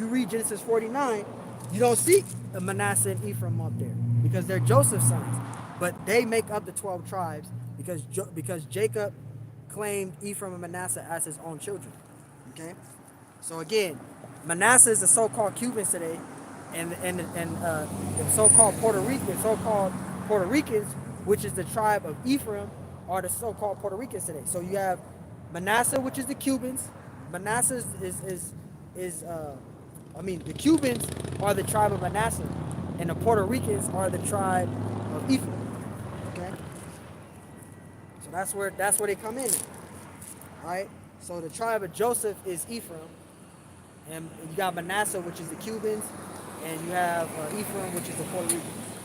read Genesis 49, you don't see Manasseh and Ephraim up there because they're Joseph's sons. But they make up the 12 tribes because Jacob claimed Ephraim and Manasseh as his own children. Okay? So again, Manasseh is the so-called Cubans today, and the so-called Puerto Ricans, which is the tribe of Ephraim, are the so-called Puerto Ricans today. So you have Manasseh, which is the Cubans. Manasseh the Cubans are the tribe of Manasseh, and the Puerto Ricans are the tribe of Ephraim. Okay, so that's where they come in. All right. So the tribe of Joseph is Ephraim, and you got Manasseh, which is the Cubans, and you have Ephraim, which is the Puerto Ricans,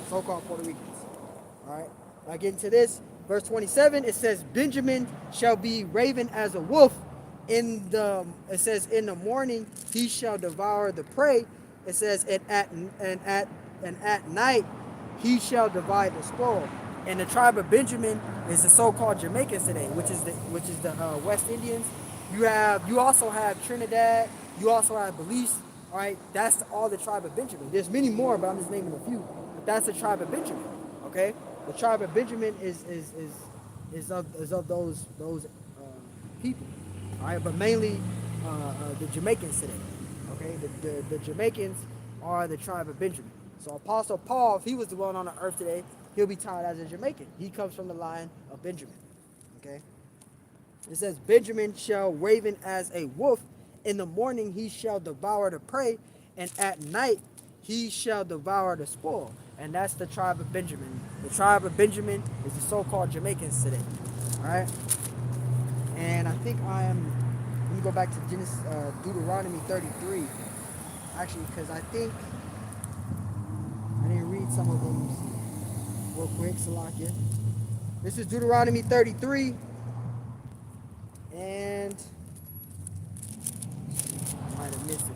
so-called Puerto Ricans. All right. Now get into this. Verse 27, it says, "Benjamin shall be raven as a wolf. It says, in the morning he shall devour the prey." It says, and at night he shall divide the spoil. And the tribe of Benjamin is the so-called Jamaicans today, which is the West Indians. You also have Trinidad. You also have Belize. All right, that's all the tribe of Benjamin. There's many more, but I'm just naming a few. But that's the tribe of Benjamin. Okay, the tribe of Benjamin is of those people. All right, but mainly the Jamaicans today. Okay, the Jamaicans are the tribe of Benjamin. So Apostle Paul, if he was the one on the earth today, he'll be tied as a Jamaican. He comes from the line of Benjamin. Okay, it says, "Benjamin shall raven as a wolf. In the morning he shall devour the prey, and at night he shall devour the spoil." and that's the tribe of Benjamin. The tribe of Benjamin is the so-called Jamaicans today. All right, and I think I am. Let me go back to Deuteronomy 33, actually, because I think I didn't read some of them real quick. Salakia. This is Deuteronomy 33, and I might have missed it.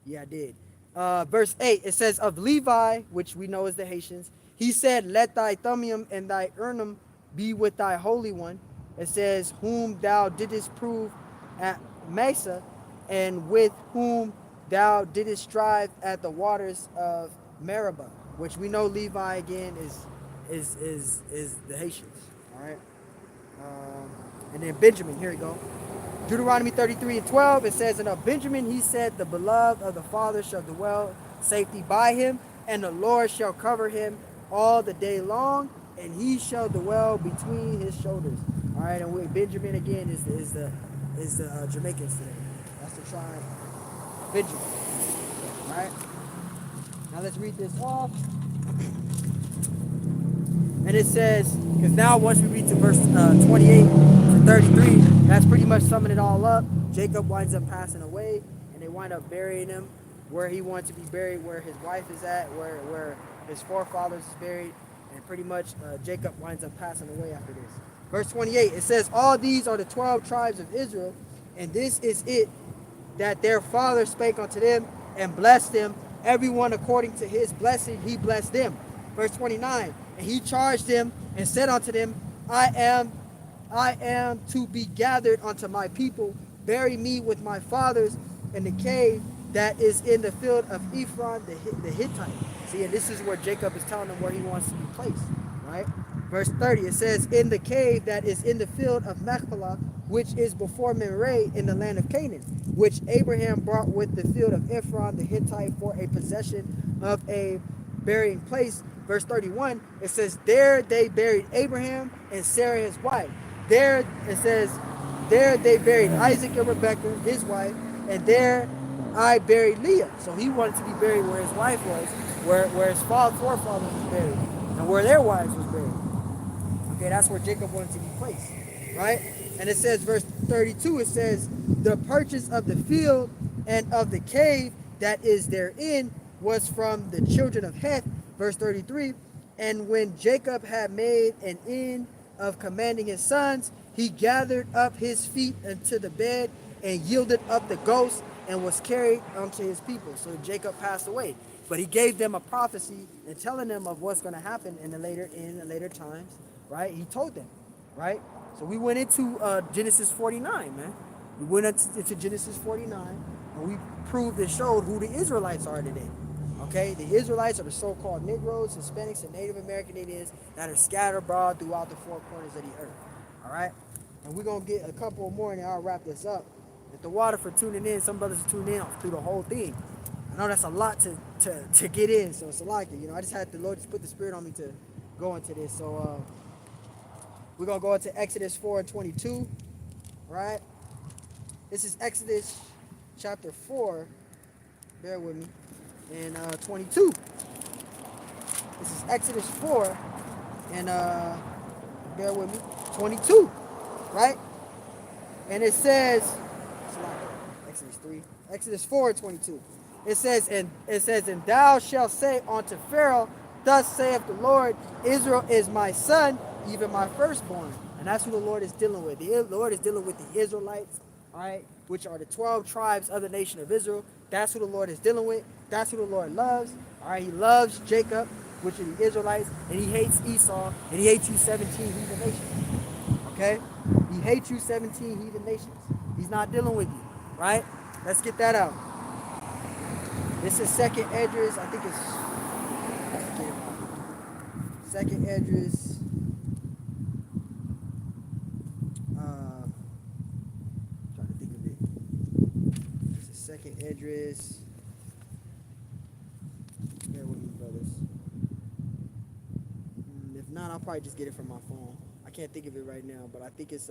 Yeah, I did. Verse 8, it says, of Levi, which we know as the Haitians, he said, let thy Thummim and thy Urnum be with thy Holy One. It says, whom thou didst prove at Mesa, and with whom thou didst strive at the waters of Meribah, which we know Levi again is the Haitians. All right. And then Benjamin, here we go. Deuteronomy 33 and 12, it says, and of Benjamin he said, the beloved of the Father shall dwell safety by him, and the Lord shall cover him all the day long, and he shall dwell between his shoulders. All right, and with Benjamin again is the Jamaicans today. That's the tribe Benjamin. All right. Now let's read this off. And it says, because now once we read to verse 28 to 33, that's pretty much summing it all up. Jacob winds up passing away, and they wind up burying him where he wants to be buried, where his wife is at, where his forefathers is buried, and pretty much Jacob winds up passing away after this. Verse 28, it says, all these are the 12 tribes of Israel, and this is it that their father spake unto them and blessed them, everyone according to his blessing he blessed them. Verse 29, and he charged them and said unto them, I am to be gathered unto my people. Bury me with my fathers in the cave that is in the field of Ephron the Hittite. See, and this is where Jacob is telling them where he wants to be placed, right? Verse 30, it says, in the cave that is in the field of Machpelah, which is before Mamre in the land of Canaan, which Abraham brought with the field of Ephron the Hittite for a possession of a burying place. Verse 31, it says, there they buried Abraham and Sarah his wife. There, it says, there they buried Isaac and Rebekah, his wife, and there I buried Leah. So he wanted to be buried where his wife was, where his forefathers was buried, and where their wives was buried. Okay, that's where Jacob wanted to be placed, right? And it says, verse 32, it says, the purchase of the field and of the cave that is therein was from the children of Heth. Verse 33, and when Jacob had made an end of commanding his sons, he gathered up his feet unto the bed and yielded up the ghost and was carried unto his people. So Jacob passed away. But he gave them a prophecy and telling them of what's going to happen in the later times, right? He told them, right? So we went into Genesis 49, man. We went into Genesis 49, and we proved and showed who the Israelites are today. Okay, the Israelites are the so-called Negroes, Hispanics, and Native American Indians that are scattered abroad throughout the four corners of the earth. All right, and we're gonna get a couple more, and I'll wrap this up. At the water for tuning in, some brothers are tuning in through the whole thing. I know that's a lot to get in, so it's a lot. I just had the Lord just put the Spirit on me to go into this. So we're gonna go into Exodus 4 and 22. Right, this is Exodus chapter 4. Bear with me. And 22. This is Exodus 4 and bear with me, 22, right? And it says, Exodus 3, Exodus 4 and 22. It says, and thou shalt say unto Pharaoh, thus saith the Lord, Israel is my son, even my firstborn. And that's who the Lord is dealing with. The Lord is dealing with the Israelites, all right, which are the 12 tribes of the nation of Israel. That's who the Lord is dealing with. That's who the Lord loves. All right, he loves Jacob, which are the Israelites, and he hates Esau, and he hates you 17 heathen nations. Okay? He hates you 17 heathen nations. He's not dealing with you, right? Let's get that out. This is Second Esdras. I think it's Second Esdras. Trying to think of it. This is Second Esdras. Bear with me, brothers. If not, I'll probably just get it from my phone. I can't think of it right now, but I think it's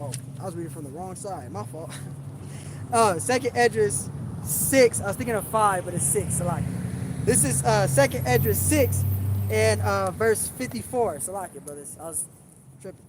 Oh, I was reading from the wrong side. My fault. Second Esdras 6. I was thinking of 5, but it's 6. Salaki. This is Second Esdras 6 and verse 54. Salaki, brothers. I was tripping.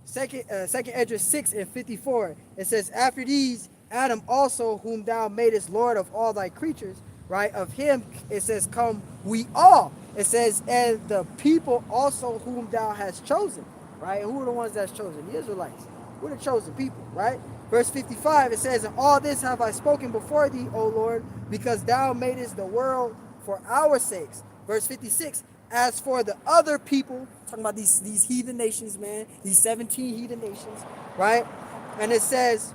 Second Esdras 6 and 54. It says, after these, Adam also, whom thou madest Lord of all thy creatures, right? Of him, it says, come we all. It says, and the people also whom thou hast chosen, right? Who are the ones that's chosen? The Israelites. We're the chosen people, right? Verse 55, it says, and all this have I spoken before thee, O Lord, because thou madest the world for our sakes. Verse 56, as for the other people, talking about these heathen nations, man, these 17 heathen nations, right? And it says,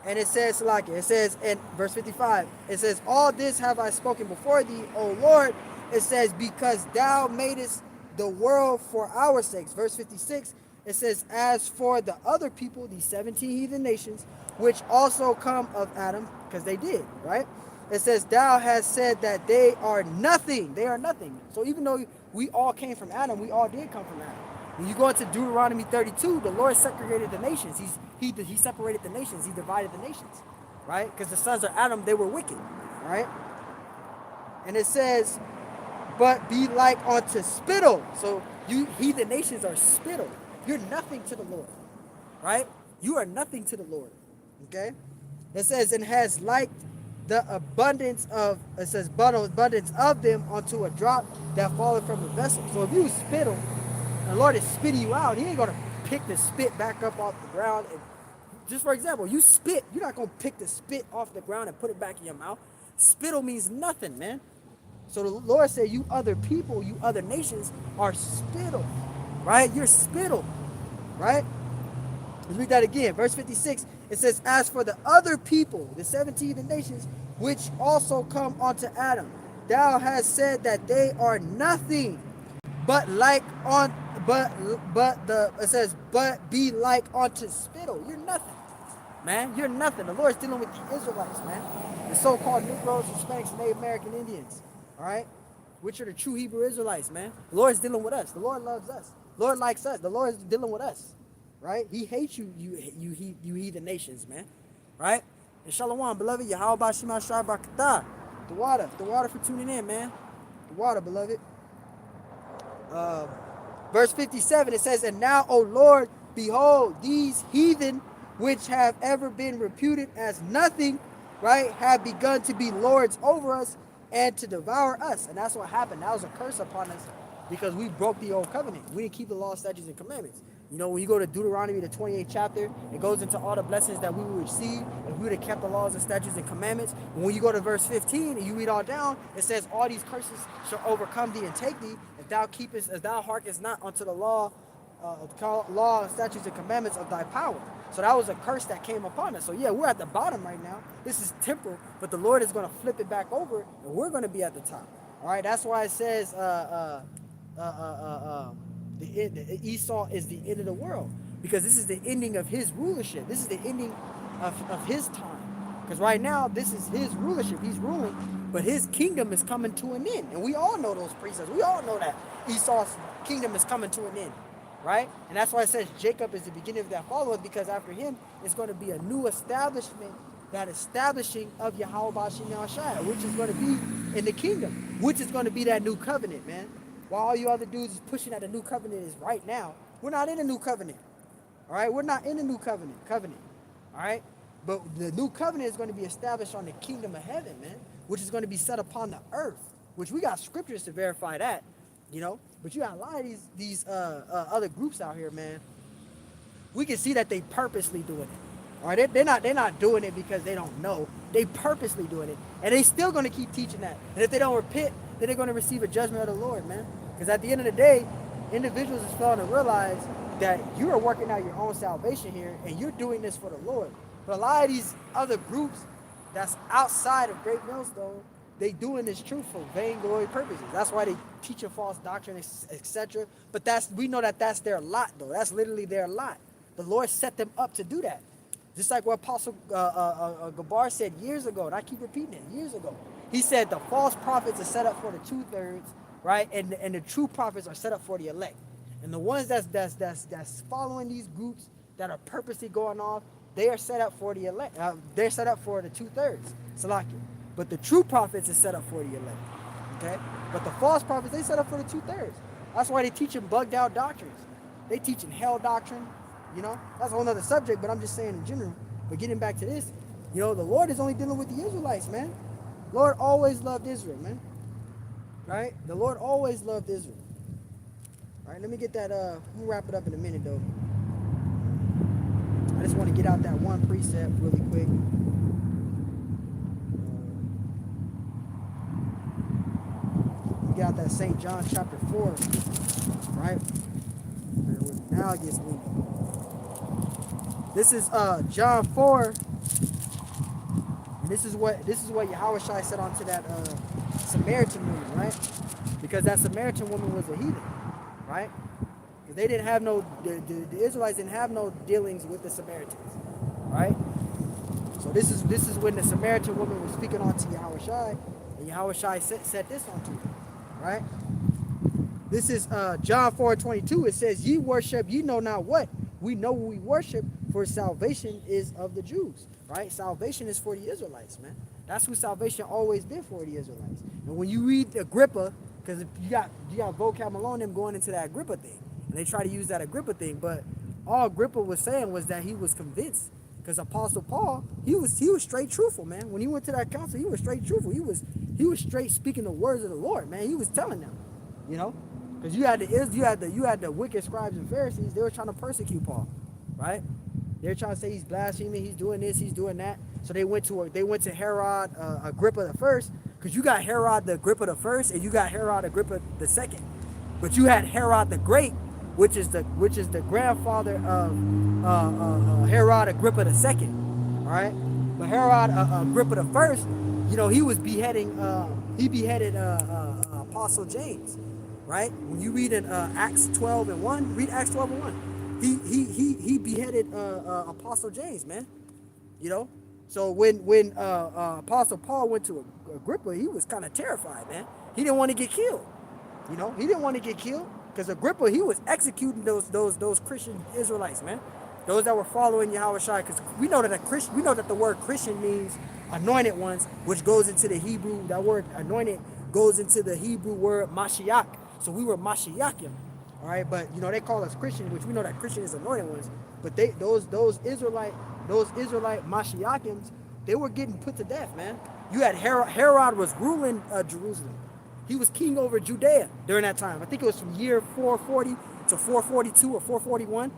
like it says in verse 55, it says, all this have I spoken before thee, O Lord. It says, because thou madest the world for our sakes. Verse 56, it says, as for the other people, these 17 heathen nations, which also come of Adam, because they did, right? It says, thou hast said that they are nothing. They are nothing. So even though we all came from Adam, we all did come from Adam. When you go into Deuteronomy 32, the Lord segregated the nations. He separated the nations. He divided the nations, right? Because the sons of Adam, they were wicked, right? And it says, but be like unto spittle. So you heathen nations are spittle. You're nothing to the Lord, right? You are nothing to the Lord, okay? It says, and has liked the abundance of, it says, abundance of them unto a drop that falleth from the vessel. So if you spittle, and the Lord is spitting you out, he ain't going to pick the spit back up off the ground. And just for example, you spit, you're not going to pick the spit off the ground and put it back in your mouth. Spittle means nothing, man. So the Lord said, you other people, you other nations are spittle, right? You're spittle, right? Let's read that again. Verse 56, it says, as for the other people, the 17 nations, which also come unto Adam, thou hast said that they are nothing, but like on, it says, but be like unto spittle. You're nothing, man. You're nothing. The Lord's dealing with the Israelites, man. The so-called Negroes, Hispanics, and Native American Indians, all right? Which are the true Hebrew Israelites, man. The Lord's dealing with us. The Lord loves us. The Lord likes us. The Lord is dealing with us, right? He hates you heathen nations, man, right? And Shalom, beloved, Yahweh Shema Shai Barakatah. The water for tuning in, man. The water, beloved. Verse 57, it says, and now, O Lord, behold, these heathen, which have ever been reputed as nothing, right, have begun to be lords over us and to devour us. And that's what happened. That was a curse upon us because we broke the old covenant. We didn't keep the law, statutes, and commandments. You know, when you go to Deuteronomy, the 28th chapter, it goes into all the blessings that we will receive if we would have kept the laws and statutes and commandments. And when you go to verse 15 and you read all down, it says, all these curses shall overcome thee and take thee if thou keepest, as thou hearkenest not unto the law, statutes, and commandments of thy power. So that was a curse that came upon us. So yeah, we're at the bottom right now. This is temporal, but the Lord is going to flip it back over, and we're going to be at the top. All right, that's why it says the Esau is the end of the world, because this is the ending of his rulership. This is the ending of his time. Because right now, this is his rulership. He's ruling, but his kingdom is coming to an end. And we all know those precepts. We all know that Esau's kingdom is coming to an end, right? And that's why it says Jacob is the beginning of that followers, because after him, it's going to be a new establishment, that establishing of Yahweh Bashim Yahshai, which is going to be in the kingdom, which is going to be that new covenant, man. While all you other dudes is pushing that the new covenant is right now, we're not in a new covenant, all right? We're not in a new covenant, all right? But the new covenant is going to be established on the kingdom of heaven, man, which is going to be set upon the earth, which we got scriptures to verify that, you know? But you got a lot of these other groups out here, man. We can see that they purposely doing it. All right, they're not doing it because they don't know. They purposely doing it, and they still going to keep teaching that. And if they don't repent, then they're going to receive a judgment of the Lord, man. Because at the end of the day, individuals is failing to realize that you are working out your own salvation here, and you're doing this for the Lord. But a lot of these other groups that's outside of Great Millstone, they doing this truth for vainglory purposes. That's why they teach a false doctrine, etc. But we know that that's their lot, though. That's literally their lot. The Lord set them up to do that. Just like what Apostle Gabar said years ago, and I keep repeating it, years ago. He said the false prophets are set up for the 2/3, right? And the true prophets are set up for the elect. And the ones that's following these groups that are purposely going off, they are set up for the elect. They're set up for the 2/3, Salakia. But the true prophets is set up for the elect. Okay? But the false prophets, they set up for the 2/3. That's why they teaching bugged out doctrines. They teaching hell doctrine. You know, that's a whole other subject, but I'm just saying in general. But getting back to this, you know, the Lord is only dealing with the Israelites, man. Lord always loved Israel, man. Right? The Lord always loved Israel. All right, let me get that. We'll wrap it up in a minute, though. I just want to get out that one precept really quick. Get out that St. John chapter 4, right? Now it gets weak. This is John 4, and this is what Yahushua said onto that Samaritan woman, right? Because that Samaritan woman was a heathen, right? Because they didn't have no, the Israelites didn't have no dealings with the Samaritans, right? So this is when the Samaritan woman was speaking onto Yahushua, and Yahushua said this onto her, right? This is John 4:22. It says, "Ye worship, ye know not what. We know we worship, for salvation is of the Jews." Right? Salvation is for the Israelites, man. That's who salvation always been for, the Israelites. And when you read Agrippa, because you got vocab Malone them going into that Agrippa thing, and they try to use that Agrippa thing, but all Agrippa was saying was that he was convinced, because Apostle Paul, he was straight truthful, man. When he went to that council, he was straight truthful. He was straight speaking the words of the Lord, man. He was telling them, you know. Because you had the wicked scribes and Pharisees. They were trying to persecute Paul, right? They were trying to say he's blaspheming, he's doing this, he's doing that. So they went to Herod Agrippa the first, because you got Herod the Agrippa the first, and you got Herod Agrippa the second. But you had Herod the Great, which is the grandfather of Herod Agrippa the second, all right? But Herod Agrippa the first, you know, he was beheading. He beheaded Apostle James. Right? When you read in Acts 12:1, read Acts 12:1. He beheaded Apostle James, man. You know? So when Apostle Paul went to Agrippa, he was kind of terrified, man. He didn't want to get killed. You know? He didn't want to get killed because Agrippa, he was executing those Christian Israelites, man. Those that were following Yahushua, because we know that the word Christian means anointed ones, which goes into the Hebrew. That word anointed goes into the Hebrew word Mashiach. So we were Mashiachim, all right? But, you know, they call us Christian, which we know that Christian is anointed ones. But those Israelite Mashiachims, they were getting put to death, man. You had Herod was ruling Jerusalem. He was king over Judea during that time. I think it was from year 440 to 442 or 441.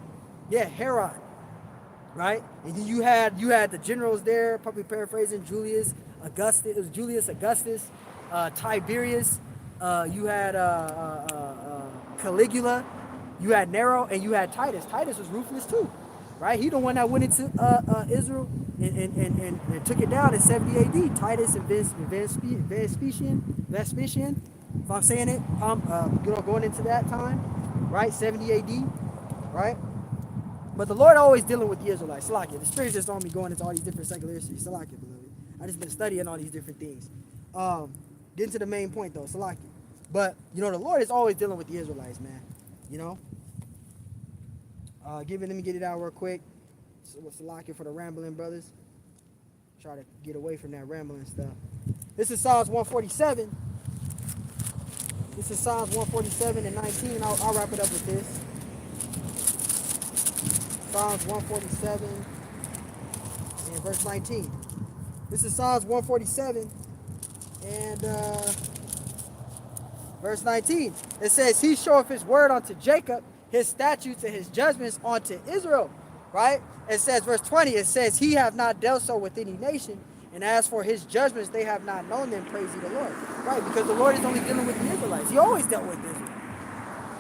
Yeah, Herod, right? And then you had the generals there, probably paraphrasing, Julius Augustus. It was Julius Augustus, Tiberius. You had Caligula, you had Nero, and you had Titus. Titus was ruthless too, right? He the one that went into Israel and took it down in 70 AD. Titus and Vespasian, if I'm saying it, you know, going into that time, right? 70 AD, right? But the Lord always dealing with the Israelites. Salakia. The Spirit's just on me going into all these different secular histories. Salakia, beloved. I just been studying all these different things. Getting to the main point though, Salakia. But, you know, the Lord is always dealing with the Israelites, man. You know? Let me get it out real quick. So what's the locket for the rambling brothers? Try to get away from that rambling stuff. This is Psalms 147. This is Psalms 147 and 19. I'll wrap it up with this. Psalms 147 and verse 19. This is Psalms 147 and verse 19, it says, "He showeth his word unto Jacob, his statutes and his judgments unto Israel." Right? It says, verse 20, it says, "He have not dealt so with any nation, and as for his judgments, they have not known them. Praise ye the Lord." Right? Because the Lord is only dealing with the Israelites. He always dealt with Israel.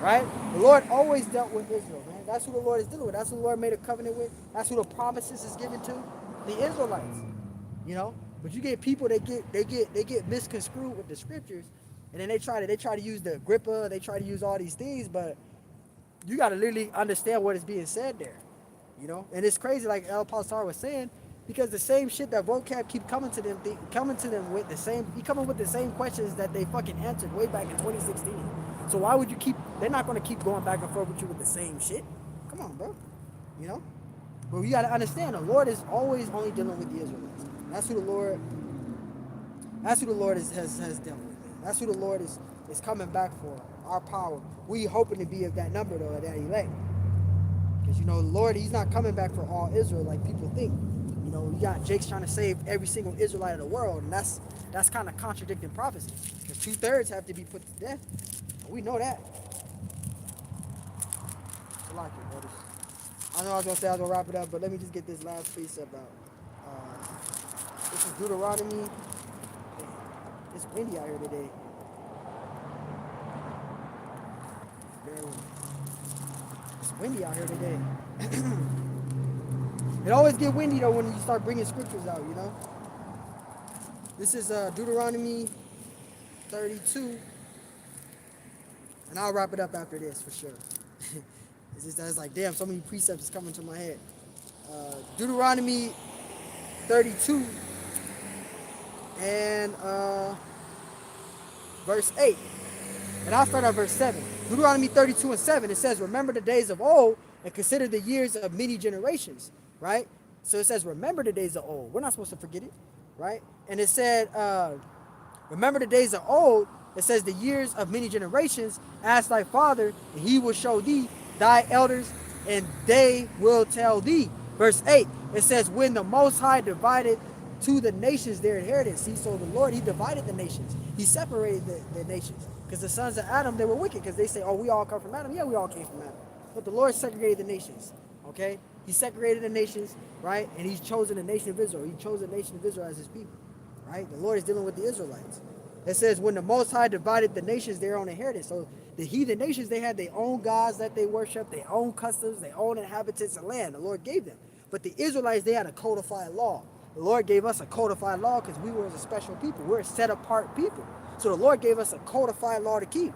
Right? The Lord always dealt with Israel, man. That's who the Lord is dealing with. That's who the Lord made a covenant with. That's who the promises is given to, the Israelites. You know? But you get people that get misconstrued with the scriptures. And then they try to use the Agrippa, they try to use all these things, but you got to literally understand what is being said there, you know? And it's crazy, like El Pastor was saying, because the same shit that vocab keep coming to them with the same, he coming with the same questions that they fucking answered way back in 2016. So why would you they're not going to keep going back and forth with you with the same shit. Come on, bro, you know? But you got to understand, the Lord is always only dealing with the Israelites. That's who the Lord. That's who the Lord has dealt with. That's who the Lord is coming back for. Our power. We hoping to be of that number though, that elect. Because the Lord, He's not coming back for all Israel like people think. You got Jake's trying to save every single Israelite of the world, and that's kind of contradicting prophecy. Because 2/3 have to be put to death. We know that. I like it, brothers. I know I was gonna say I was gonna wrap it up, but let me just get this last piece about. This is Deuteronomy. It's windy out here today. It's windy out here today. It always get windy though when you start bringing scriptures out, This is Deuteronomy 32, and I'll wrap it up after this for sure. It's like, damn, so many precepts is coming to my head. Deuteronomy 32 and verse 8. And I'll start at verse 7. Deuteronomy 32 and 7, it says, remember the days of old and consider the years of many generations, right? So it says, remember the days of old. We're not supposed to forget it, right? And it said, remember the days of old. It says, the years of many generations, ask thy father, and he will show thee thy elders, and they will tell thee. Verse 8, it says, when the Most High divided to the nations their inheritance. See, so the Lord, He divided the nations. He separated the nations. Because the sons of Adam, they were wicked. Because they say, oh, we all come from Adam. Yeah, we all came from Adam. But the Lord segregated the nations. Okay? He segregated the nations, right? And He's chosen the nation of Israel. He chose the nation of Israel as His people. Right? The Lord is dealing with the Israelites. It says, when the Most High divided the nations their own inheritance. So the heathen nations, they had their own gods that they worship, their own customs, their own inhabitants of land. The Lord gave them. But the Israelites, they had a codified law. The Lord gave us a codified law because we were a special people. We're a set-apart people. So the Lord gave us a codified law to keep.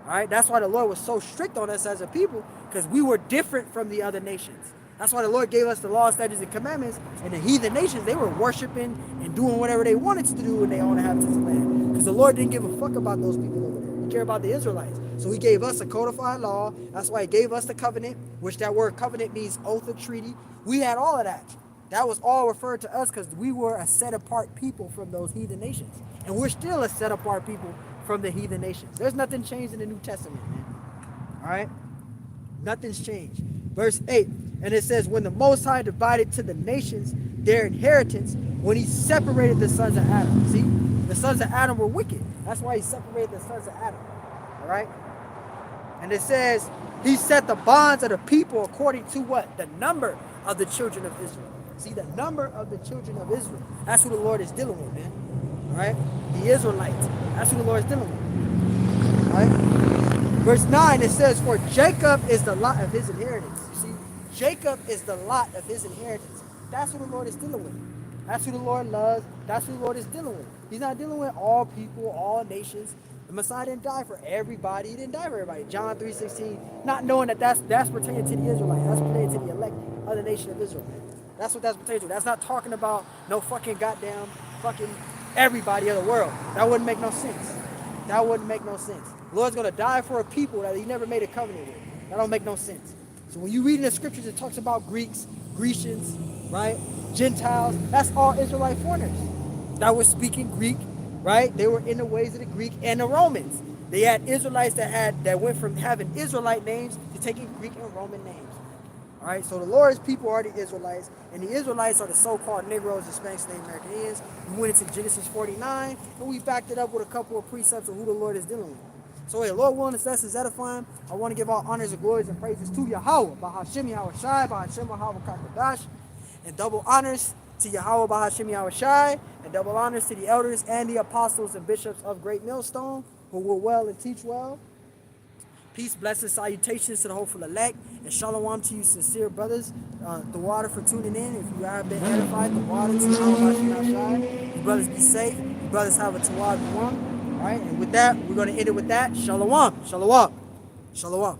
All right? That's why the Lord was so strict on us as a people, because we were different from the other nations. That's why the Lord gave us the law, statutes, and commandments. And the heathen nations, they were worshiping and doing whatever they wanted to do in their own inhabitants of land. Because the Lord didn't give a fuck about those people over there. He cared about the Israelites. So He gave us a codified law. That's why He gave us the covenant, which that word covenant means oath or treaty. We had all of that. That was all referred to us because we were a set-apart people from those heathen nations. And we're still a set-apart people from the heathen nations. There's nothing changed in the New Testament, man. All right? Nothing's changed. Verse 8, and it says, when the Most High divided to the nations their inheritance, when He separated the sons of Adam. See? The sons of Adam were wicked. That's why He separated the sons of Adam. All right? And it says, He set the bonds of the people according to what? The number of the children of Israel. See, the number of the children of Israel. That's who the Lord is dealing with, man. All right? The Israelites. That's who the Lord is dealing with. All right? Verse 9, it says, for Jacob is the lot of his inheritance. You see, Jacob is the lot of his inheritance. That's who the Lord is dealing with. That's who the Lord loves. That's who the Lord is dealing with. He's not dealing with all people, all nations. The Messiah didn't die for everybody. He didn't die for everybody. John 3:16, not knowing that that's pertaining to the Israelites. That's pertaining to the elect of the nation of Israel. That's what that's pertaining to. That's not talking about no fucking goddamn fucking everybody of the world. That wouldn't make no sense. That wouldn't make no sense. The Lord's going to die for a people that He never made a covenant with. That don't make no sense. So when you read in the scriptures, it talks about Greeks, Grecians, right? Gentiles. That's all Israelite foreigners that were speaking Greek, right? They were in the ways of the Greek and the Romans. They had Israelites that went from having Israelite names to taking Greek and Roman names. All right, so the Lord's people are the Israelites, and the Israelites are the so-called Negroes, Hispanics, Native Americans. We went into Genesis 49, and we backed it up with a couple of precepts of who the Lord is dealing with. So, hey, Lord willing, if that's edifying, I want to give all honors and glories and praises to Yahweh, Bahashim Yahweh Shai, Bahashim Yahweh Kakadash, and double honors to Yahweh, Bahashim Yahweh Shai, and double honors to the elders and the apostles and bishops of Great Millstone, who will well and teach well. Peace, blessings, salutations to the hopeful elect, and shalom to you sincere brothers. The water for tuning in. If you have been edified, the water to Yahweh. You brothers be safe. You brothers have a tawad one. All right, and with that, we're going to end it with that. Shalom. Shalom. Shalom.